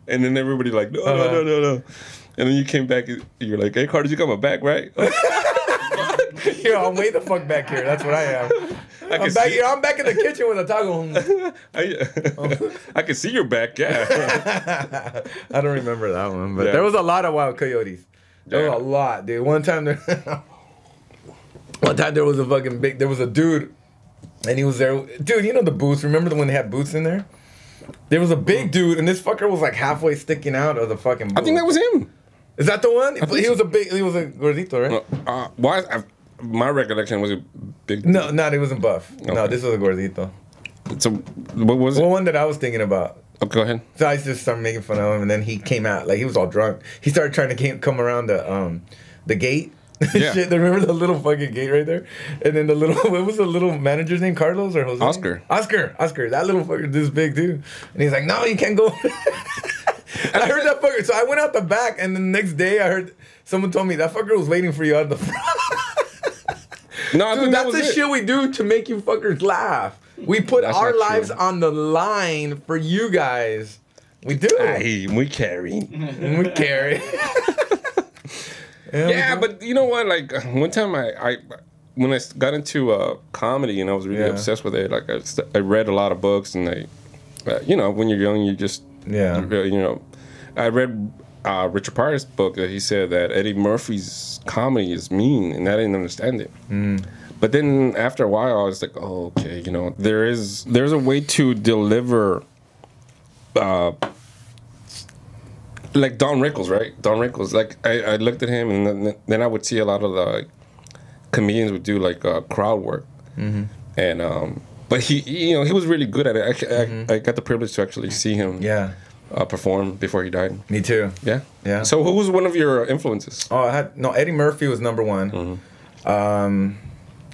And then everybody like, no. And then you came back, you're like, hey, Carter, you coming back, right? Yo, I'm way the fuck back here. That's what I am. I'm back in the kitchen with a taco. I can see your back, yeah. I don't remember that one, but there was a lot of Wild Coyotes. There was a lot, dude. One time there was a fucking there was a dude, and he was there. Dude, you know the booths? Remember when they had booths in there? There was a big dude, and this fucker was like halfway sticking out of the fucking booth. I think that was him. Is that the one? He was a gordito, right? Why? My recollection was a big. No, it wasn't buff. Okay. No, this was a gordito. So, what was it? The one that I was thinking about. Oh, go ahead. So I just started making fun of him, and then he came out like he was all drunk. He started trying to come around the gate. Yeah. Shit, remember the little fucking gate right there? And then what was the little manager's name? Carlos or Jose? Oscar. That little fucker, this big too. And he's like, no, you can't go. I heard that fucker. So I went out the back, and the next day I heard someone told me that fucker was waiting for you out the front. No, dude, that's the shit we do to make you fuckers laugh. We put our lives on the line for you guys. We do. Aye, we carry. We carry. Yeah, but you know what? Like one time, when I got into comedy and I was really obsessed with it. Like I read a lot of books, and when you're young, you just I read Richard Pryor's book that he said that Eddie Murphy's comedy is mean, and I didn't understand it. But then after a while, I was like, oh, okay, there's a way to deliver. Like Don Rickles, right? Don Rickles. Like I looked at him, and then I would see a lot of the comedians would do like crowd work, and but he was really good at it. I got the privilege to actually see him perform before he died. Me too. Yeah. So who was one of your influences? Oh, Eddie Murphy was number one.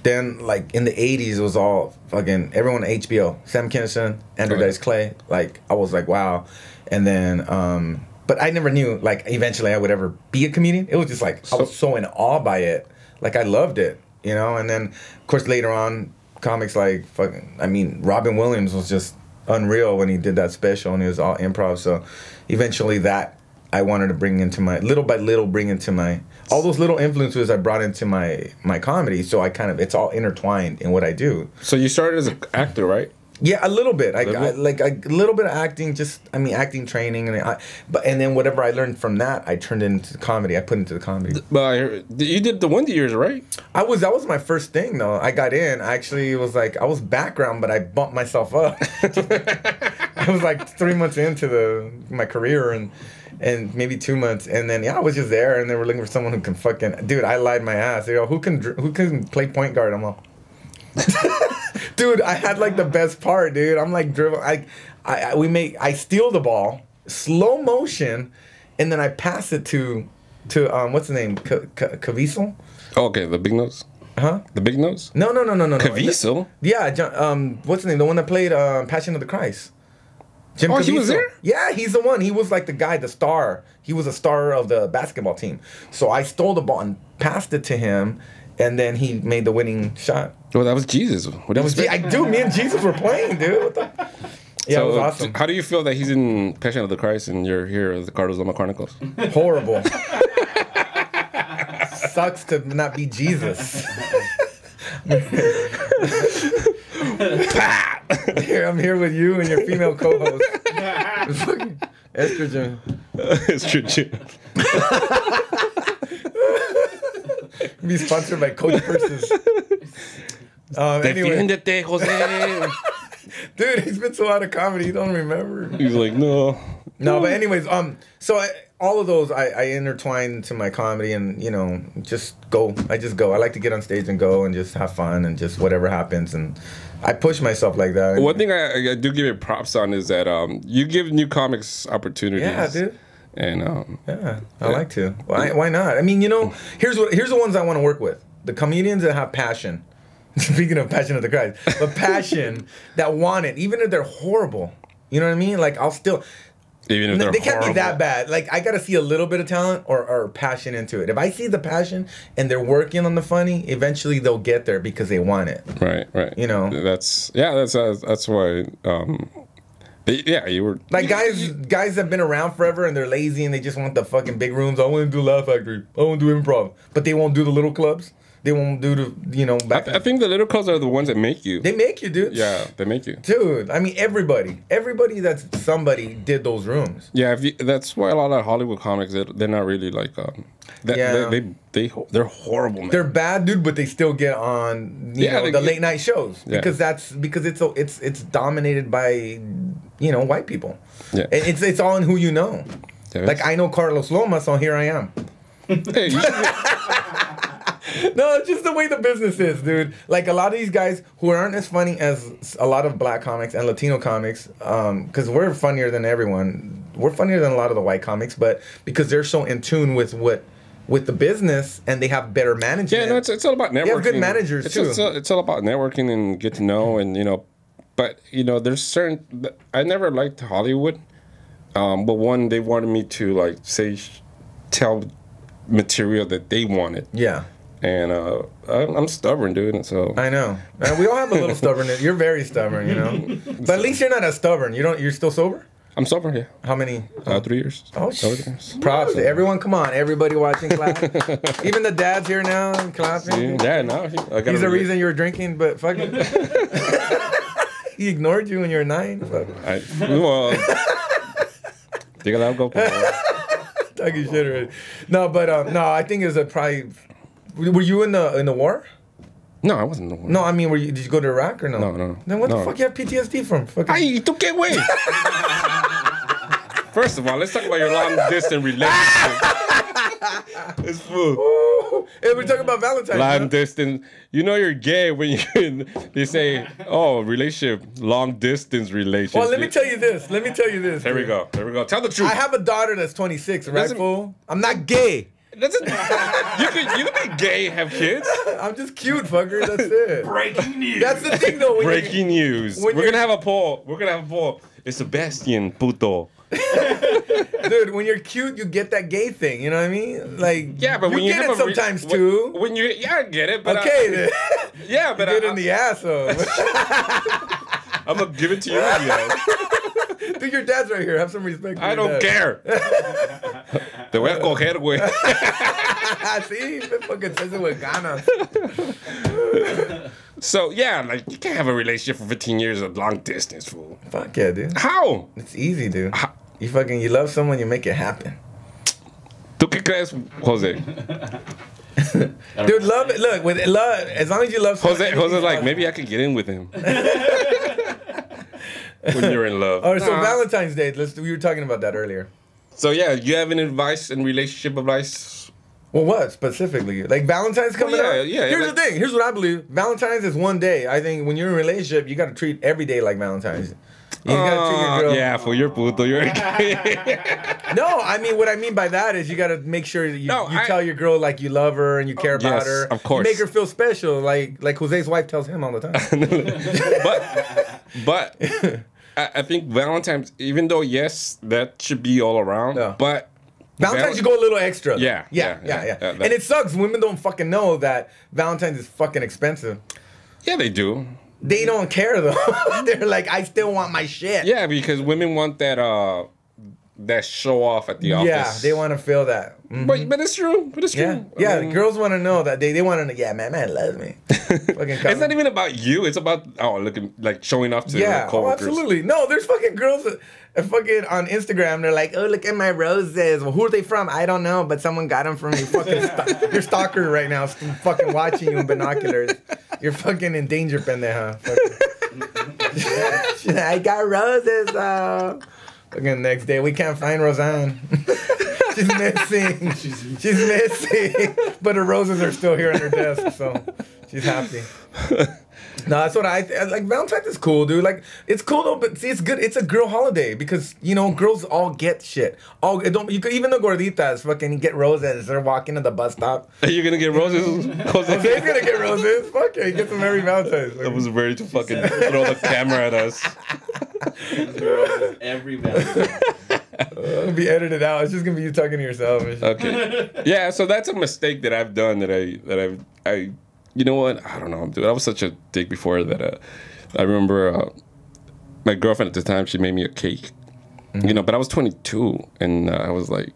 Then like in the 80s, it was all fucking everyone at HBO. Sam Kinison, Andrew Dice Clay. Like I was like, wow. And then but I never knew, like, eventually I would ever be a comedian. It was just like, I was so in awe by it. Like, I loved it, And then, of course, later on, comics like, Robin Williams was just unreal when he did that special, and it was all improv. So, eventually that I wanted to bring into little by little, all those little influences I brought into my comedy. So, it's all intertwined in what I do. So, you started as an actor, right? Yeah, a little bit. Little bit? Like a little bit of acting. Acting training, and then whatever I learned from that, I turned into comedy. I put into the comedy. But I heard, you did the Wonder Years, right? That was my first thing though. I got in. Actually, it was like I was background, but I bumped myself up. I was like 3 months into my career and maybe 2 months, and then I was just there, and they were looking for someone who can fucking dude. I lied my ass. They go, who can play point guard? I'm all. Dude, I had like the best part, dude. I'm like dribble. I steal the ball, slow motion, and then I pass it to what's the name? Caviezel? Oh, okay, the big nose. Huh? The big nose. No. Caviezel. Yeah, what's his name? The one that played Passion of the Christ. Jim He was Caviezel. there? Yeah, he's the one. He was like the guy, the star. He was a star of the basketball team. So I stole the ball and passed it to him, and then he made the winning shot. Oh, that was Jesus. Dude, me and Jesus were playing, dude. What the? Yeah, So, it was awesome. How do you feel that he's in Passion of the Christ and you're here at the Carlos Loma Chronicles? Horrible. Sucks to not be Jesus. Here, I'm here with you and your female co-host. Estrogen. Estrogen. Be sponsored by Coach Purses. Anyway, Defiéndete, Jose. dude, he's been so out of comedy, he don't remember. He's like, no. No, but anyways, all of those I intertwine to my comedy, and just go. I just go. I like to get on stage and go and just have fun and just whatever happens, and I push myself like that. One thing I do give you props on is that you give new comics opportunities. Yeah, dude. And Yeah, I like to. Why not? I mean, here's the ones I want to work with. The comedians that have passion. Speaking of Passion of the Christ, but passion that want it, even if they're horrible. You know what I mean? Like I'll still. even if they're they can't horrible. be that bad. Like I gotta see a little bit of talent or passion into it. If I see the passion and they're working on the funny, eventually they'll get there because they want it. Right. That's why. Yeah, you were Like guys have been around forever and they're lazy and they just want the fucking big rooms. I want to do Laugh Factory. I want to do improv, but they won't do the little clubs. They won't do the I think the little clubs are the ones that make you. They make you, dude. Yeah, they make you. Dude, I mean everybody that's somebody did those rooms. Yeah, that's why a lot of Hollywood comics they're not really like they're horrible, man. They're bad, dude, but they still get on the late night shows because it's dominated by white people. Yeah, it's all in who you know. Yeah, like I know Carlos Loma, so here I am. Hey, No, it's just the way the business is, dude. Like a lot of these guys who aren't as funny as a lot of black comics and Latino comics, because we're funnier than everyone. We're funnier than a lot of the white comics, but because they're so in tune with the business and they have better management. Yeah, no, it's all about networking. They have good managers too. It's all about networking and get to know and but there's certain. I never liked Hollywood, but one they wanted me to like tell material that they wanted. Yeah. And I'm stubborn, dude. And so I know. We all have a little stubbornness. You're very stubborn, But at least you're not as stubborn. You're still sober? I'm sober, yeah. How many? 3 years. Oh, props to everyone. Come on, everybody watching, clap. Even the dads here now clapping. Yeah, no. He's the reason you were drinking, but fuck it. He ignored you when you were 9. Think I'll go. Talking shit already. No, but no, I think it was probably. Were you in the war? No, I wasn't in the war. No, I mean, did you go to Iraq or no? No. Then what the fuck you have PTSD from? Ay, ¿tú qué, güey? First of all, let's talk about your long distance relationship. It's fool. Hey, we're talking about Valentine's. Long distance. You're gay when they say, relationship, long distance relationship. Well, let me tell you this. There we go. Tell the truth. I have a daughter that's 26, right, fool? I'm not gay. You can be gay and have kids. I'm just cute, fucker. That's it. Breaking news. That's the thing, though. Breaking news. We're gonna have a poll. It's Sebastian puto. Dude, when you're cute, you get that gay thing. You know what I mean? Like, yeah, but when you get it sometimes too. I get it. But okay, then. Yeah, but get in the ass, though. I'm gonna give it to you. Yeah. Dude, your dad's right here. Have some respect for I don't care. Te voy a coger, güey. See? He fucking says it with ganas. So yeah, like you can't have a relationship for 15 years of long distance, fool. Fuck yeah, dude. How? It's easy, dude. You love someone, you make it happen. ¿Tú qué crees, Jose? Dude, love it. Look, with love, as long as you love someone. Jose's like, maybe I could get in with him. When you're in love. All right, so Valentine's Day. We were talking about that earlier. So yeah, you have any advice and relationship advice? Well, what specifically? Like Valentine's coming up? Yeah. Here's like- the thing. Here's what I believe. Valentine's is one day. I think when you're in a relationship, you got to treat every day like Valentine's. You gotta treat your girl. Yeah, for your puto, you're. No, I mean, what I mean by that is you gotta make sure that you tell your girl like you love her and you care about yes, her. of course. You make her feel special, like Jose's wife tells him all the time. but I think Valentine's, even though yes, that should be all around, Yeah. but Valentine's, you go a little extra. Yeah. And it sucks. Women don't fucking know that Valentine's is fucking expensive. Yeah, they do. They don't care though. They're like, I still want my shit. Yeah, because women want that show off at the office. Yeah, they want to feel that. Mhm. But it's true. But it's true. Yeah, I mean, girls want to know that they want to know. Yeah, man loves me. Fucking it's not even about you. It's about looking like showing off to yeah, the coworkers. absolutely. No, there's fucking girls that fucking on Instagram. They're like, oh, look at my roses. Well, who are they from? I don't know, but someone got them from me. Fucking you're stalker right now, fucking watching you in binoculars. You're fucking in danger, pendeja. I got roses. Fucking next day, we can't find Roseanne. She's missing. She's missing. But her roses are still here on her desk, so she's happy. No, that's what I like. Valentine's is cool, dude. Like, it's cool though, but see, it's good. It's a girl holiday because girls all get shit. You could even the gorditas fucking get roses. They're walking to the bus stop. Are you gonna get roses? Jose's gonna get roses. Fuck yeah, he gets them every Valentine's. I was ready to fucking throw the camera at us. Every Valentine's. It'll be edited out. It's just gonna be you talking to yourself. Okay. Yeah, so that's a mistake that I've done that I you know what? I don't know, dude. I was such a dick before that. I remember my girlfriend at the time, she made me a cake. Mm-hmm. But I was 22, and I was like,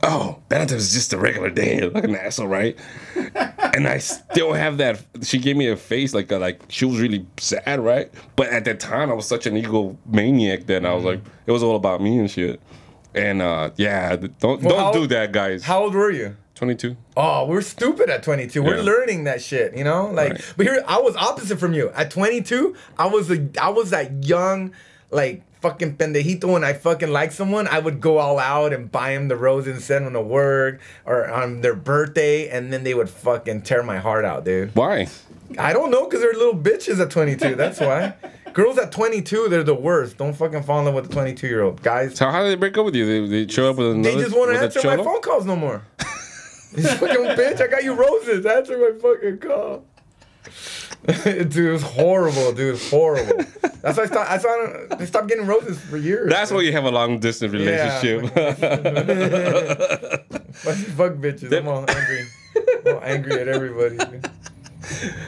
oh, Valentine's is just a regular day, like an asshole, right? And I still have that. She gave me a face like she was really sad, right? But at that time, I was such an egomaniac that I was like, it was all about me and shit. And don't do that, guys. How old were you? 22. Oh, we're stupid at 22. We're learning that shit, Like, Right. but here I was opposite from you. At 22, I was that young, like fucking pendejito. When I fucking liked someone, I would go all out and buy them the roses and send them to work or on their birthday, and then they would fucking tear my heart out, dude. Why? I don't know, cause they're little bitches at 22. That's why. Girls at 22, they're the worst. Don't fucking fall in love with a 22-year-old, guys. So how did they break up with you? They show up with another. They just won't with a answer my cholo? phone calls no more. You fucking bitch, I got you roses. Answer my fucking call. Dude, it was horrible, dude. Horrible. That's why I stopped getting roses for years. That's why you have a long distance relationship. Fuck bitches. I'm all angry. I'm all angry at everybody. Dude.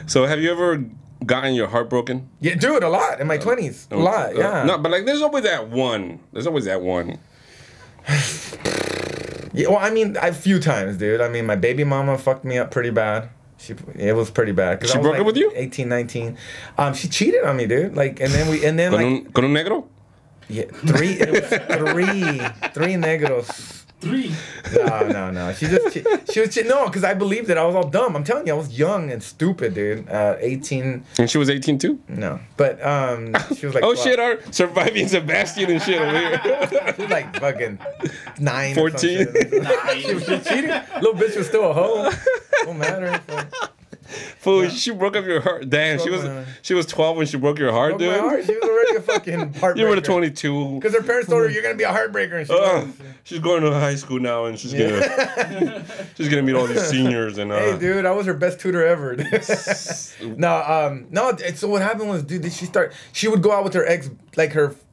So have you ever gotten your heart broken? Yeah, dude, a lot in my 20s. A lot, yeah. No, but like there's always that one. Yeah, well, I mean, a few times, dude. I mean, my baby mama fucked me up pretty bad. It was pretty bad. She broke up with you? 18, 19. She cheated on me, dude. Like, and then Con un negro? yeah, three negros. 3. No. She was no, because I believed it. I was all dumb. I'm telling you, I was young and stupid, dude. 18. And she was 18 too? No, but she was like. Oh 12. shit, our surviving Sebastian and shit over here. She was like fucking 9. 14. Or some shit. She was cheating. Little bitch was still a hoe. Don't matter. Fool, she broke up your heart. Damn, she was 12 when she broke your heart, Broke dude. my heart. She was already a fucking heartbreaker. You were 22. Because her parents told her you're gonna be a heartbreaker, and she was. She's going to high school now, and she's gonna meet all these seniors and. Hey, dude, I was her best tutor ever. No. So what happened was, dude, she would go out with her ex,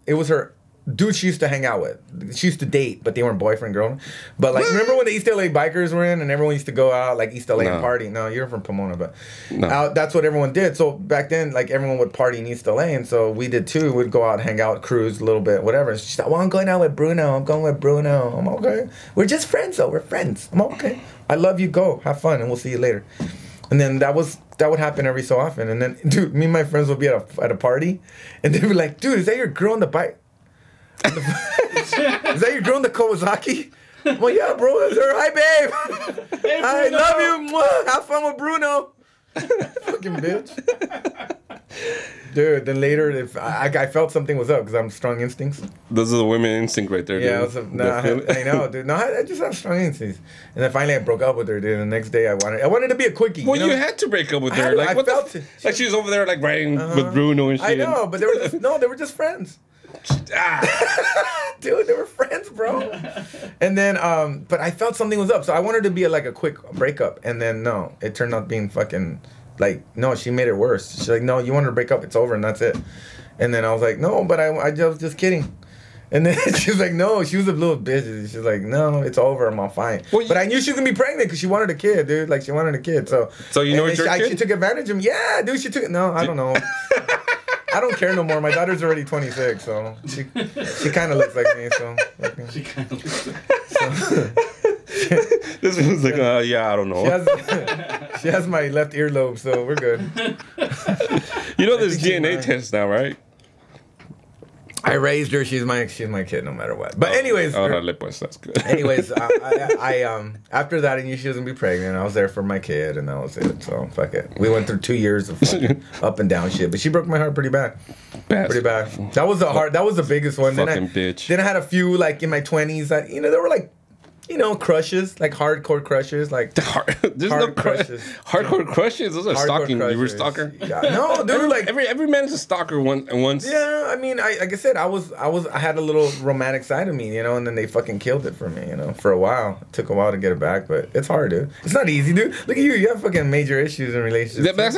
it was her dude she used to hang out with. She used to date, but they weren't boyfriend girl. But like, remember when the East LA bikers were in, and everyone used to go out like East LA and party? No, you're from Pomona, but that's what everyone did. So back then, like everyone would party in East LA, and so we did too. We'd go out, hang out, cruise a little bit, whatever. And she's like, "Well, I'm going out with Bruno. I'm going with Bruno. I'm okay. We're just friends, though. We're friends. I'm okay. I love you. Go have fun, and we'll see you later." And then that would happen every so often. And then, dude, me and my friends would be at a party, and they'd be like, dude, is that your girl on the bike? Is that your girl in the Kawasaki? Well, yeah, bro, that's her. Hi, babe. Hey, I Bruno. love you. Mwah. Have fun with Bruno. Fucking bitch. Dude, then later, if I felt something was up because I'm strong instincts. Those are the women instinct right there. Yeah, dude. I know, dude. No, I just have strong instincts. And then finally, I broke up with her, dude. And the next day, I wanted to be a quickie. Well, you know? you had to break up with I her. had to- Like I what felt the? it. Like she was over there, like riding with Bruno and shit. I know, but they were just friends. Dude, they were friends, bro. And then, but I felt something was up, so I wanted to be like a quick breakup. And then no, it turned out being fucking like no. She made it worse. She's like, no, you wanted to break up, it's over, and that's it. And then I was like, no, but I was just kidding. And then she was like, no, she was a little bitch. She's like, no, it's over, I'm all fine. Well, but I knew she was gonna be pregnant because she wanted a kid, dude. Like she wanted a kid, so. So you know and it's your she, kid? she took advantage of him. Yeah, dude, she took it. No, I don't know. I don't care no more. My daughter's already 26, so she kind of looks like me. So She kind of looks like This was like, yeah, I don't know. she has my left earlobe, so we're good. You know, there's think she's DNA mine. test now, right? I raised her. She's my kid no matter what. But anyways, Oh, dale, pues, that's good. anyways, I after that, I knew she was gonna be pregnant. I was there for my kid, and that was it. So fuck it. We went through 2 years of fucking up and down shit, but she broke my heart pretty bad. Pretty bad. That was That was the biggest one. Fucking bitch. Then I had a few like in my 20s that there were like, crushes, like hardcore crushes, like There's hard no crushes. hardcore crushes. Those are hardcore stalking. You were a crushes. stalker. Yeah, no, dude, like Every man is a stalker once. yeah, I mean, like I said, I had a little romantic side of me, and then they fucking killed it for me, for a while. It took a while to get it back, but it's hard, dude. It's not easy, dude. Look at you. You have fucking major issues in relationships. Yeah, but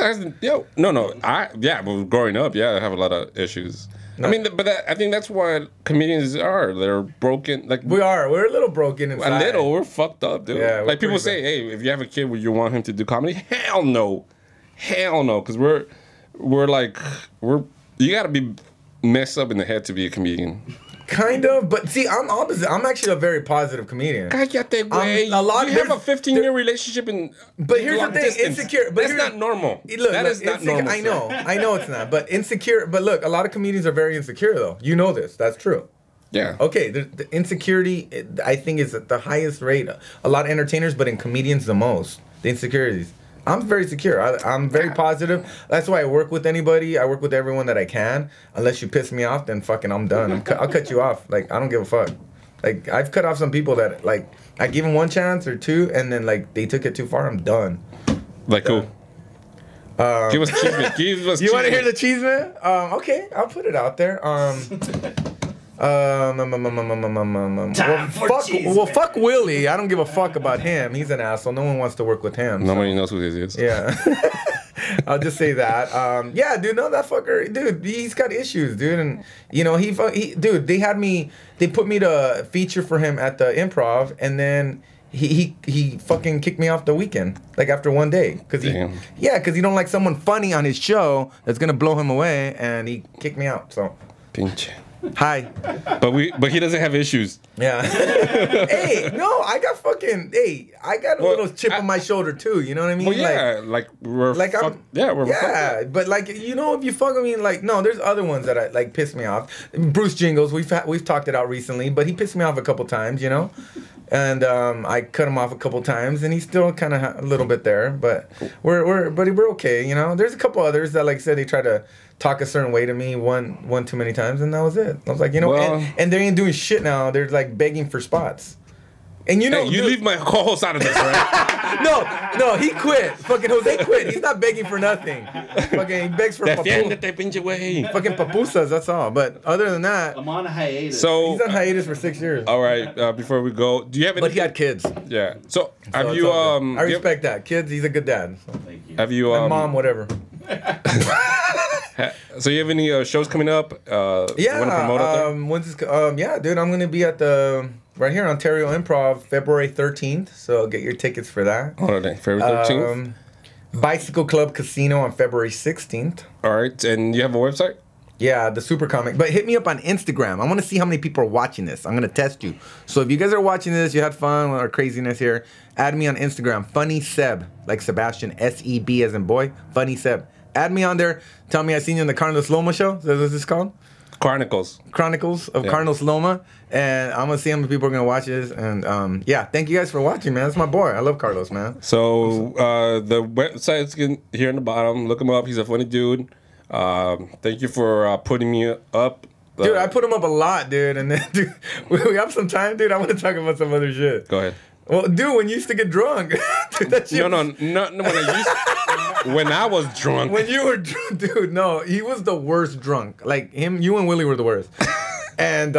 but growing up, I have a lot of issues. No. I mean, I think that's what comedians are. They're broken. Like We're a little broken inside. we're fucked up, dude. Yeah, we're like people pretty say, hey, if you have a kid, would you want him to do comedy? Hell no, because we're you gotta be messed up in the head to be a comedian. Kind of, but see, I'm opposite. I'm actually a very positive comedian. Cállate, güey. A lot- You have a there's- 15-year relationship in But here's the long thing, distance. insecure. But That's here's- not normal. Look, That is not normal. I sir. know it's not. But insecure. But look, a lot of comedians are very insecure, though. You know this. That's true. Yeah. Okay, the insecurity, I think, is at the highest rate. A lot of entertainers, but in comedians, the most. The insecurities. I'm very secure. I'm very positive. That's why I work with anybody. I work with everyone that I can. Unless you piss me off, then fucking I'm done. I'll cut you off. Like, I don't give a fuck. Like, I've cut off some people that, like, I give them one chance or two, and then, like, they took it too far. I'm done. Like who? Give us cheese. Give us You want to hear cheese. the cheese man? Okay, I'll put it out there. Time for cheese, man. fuck Willie. I don't give a fuck about him. He's an asshole. No one wants to work with him. so- Nobody knows who this is. Yeah. I'll just say that. Yeah, dude, no, that fucker, dude, he's got issues, dude. And, dude, they put me to feature for him at the Improv, and then he fucking kicked me off the weekend, like after one day. Because he don't like someone funny on his show that's going to blow him away, and he kicked me out, so. Pinche. Hi. But he doesn't have issues. Yeah. Hey, no, I got a Well, little chip on my shoulder too. You know what I mean? Well, yeah, we're Like fuck, I'm, we're yeah, fucked up. but like if you fuck with me, like no, there's other ones that like piss me off. Bruce Jingles, we've talked it out recently, but he pissed me off a couple times, and I cut him off a couple times, and he's still kind of a little bit there, but we're okay, There's a couple others that, like I said, they try to talk a certain way to me one too many times, and that was it. I was like, Well- and they ain't doing shit now. They're like begging for spots. And Hey, you dude, leave my co-host out of this, right? no, he quit. Fucking Jose quit. He's not begging for nothing. Fucking he begs for Defiéndete, pinche güey. fucking papusas, that's all. But other than that, I'm on a hiatus. So, he's on hiatus for 6 years. all right. Before we go, do you have any? But he had kids. Yeah. So, So have it's you all good. I you- respect that. Kids, he's a good dad. So. Thank you. Have you And mom, whatever. So you have any shows coming up? Yeah. Want to promote out there? When's this, yeah, dude, I'm gonna be at the right here, Ontario Improv, February 13th. So get your tickets for that. Hold on, February 13th. Bicycle Club Casino on February 16th. All right, and you have a website? Yeah, the super comic. But hit me up on Instagram. I want to see how many people are watching this. I'm going to test you. So if you guys are watching this, you had fun with our craziness here, add me on Instagram. Funny Seb, like Sebastian, S-E-B as in boy. Funny Seb. Add me on there. Tell me I seen you in the Carlos Loma show. Is that what this called? Chronicles of Carlos Loma. And I'm going to see how many people are going to watch this. And yeah, thank you guys for watching, man. That's my boy. I love Carlos, man. So the website's here in the bottom. Look him up. He's a funny dude. Thank you for putting me up. Dude, I put him up a lot, dude. And then, dude, we have some time, dude. I want to talk about some other shit. Go ahead. Well, dude, when you used to get drunk. Dude, that shit no, when I was drunk. When you were drunk, dude, no, he was the worst drunk. Like him, you and Willie were the worst. And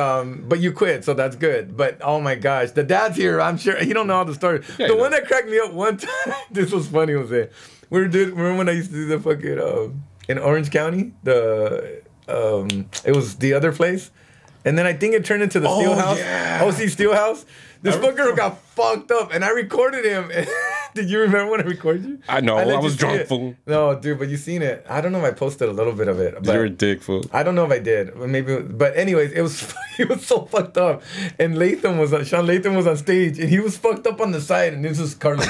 but you quit, so that's good. But oh my gosh, the dad's here. I'm sure he don't know all the story. Yeah, the one that cracked me up one time. This was funny. Jose. Remember when I used to do the fucking in Orange County? It was the other place, and then I think it turned into the Steelhouse. Yeah. OC Steelhouse. This fucker got fucked up, and I recorded him. Did you remember when I recorded you? I know. I was drunk, it. fool. No, dude, but you seen it. I don't know if I posted a little bit of it. But You're a dick, fool. I don't know if I did. Maybe. But anyways, it was he was so fucked up. And Sean Latham was on stage, and he was fucked up on the side, and this was Carlos.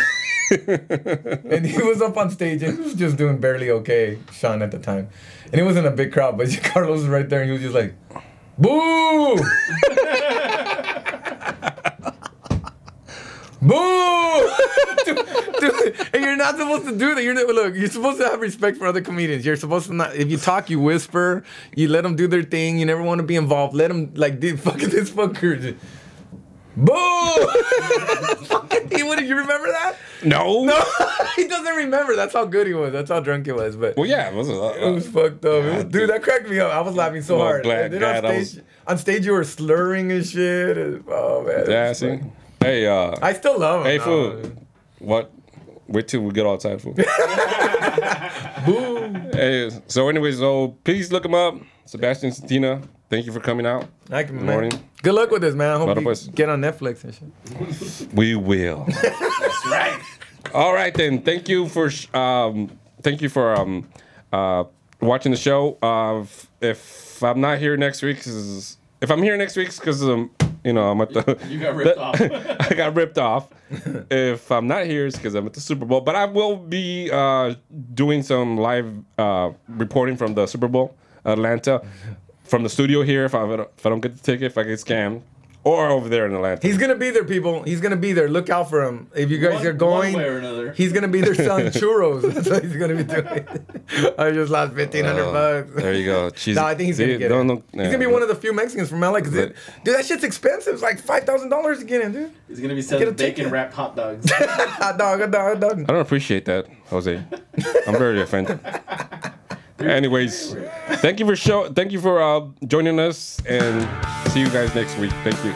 And he was up on stage, and he was just doing barely okay, Sean, at the time. And it wasn't a big crowd, but Carlos was right there, and he was just like, boo! Boo! dude, and you're not supposed to do that. You're supposed to have respect for other comedians. You're supposed to not. If you talk, you whisper. You let them do their thing. You never want to be involved. Let them dude, fucking this fucker. Boo! You remember that? No. He doesn't remember. That's how good he was. That's how drunk he was. But Well, yeah, it was fucked up. Dude, that cracked me up. I was laughing so hard. Glad, And then on stage, you were slurring and shit. Oh man. Yeah, see. Hey, I still love him. Hey, fool. What? Wait till we get outside, fool. Boom. Hey, so anyways, please look him up. Sebastian Cetina. Thank you for coming out. Good morning. Good luck with this, man. I hope you Pues. get on Netflix and shit. We will. That's right. All right then. Thank you for watching the show. If I'm not here next week, if I'm here next week, because I'm at the. You got ripped off. I got ripped off. If I'm not here, it's because I'm at the Super Bowl. But I will be doing some live reporting from the Super Bowl, Atlanta, from the studio here. If I don't get the ticket, if I get scammed, or over there in Atlanta. He's gonna be there, people. He's gonna be there. Look out for him. If you guys are going, one way or another. he's gonna be there selling churros. That's what he's gonna be doing. I just lost $1,500. There you go. No, I think he's gonna get it. He's gonna be one of the few Mexicans from LA. Dude, that shit's expensive. It's like $5,000 to get in, dude. He's gonna be selling bacon wrapped hot dogs. Hot dog. I don't appreciate that, Jose. I'm very offended. Anyways, thank you for joining us, and see you guys next week. Thank you.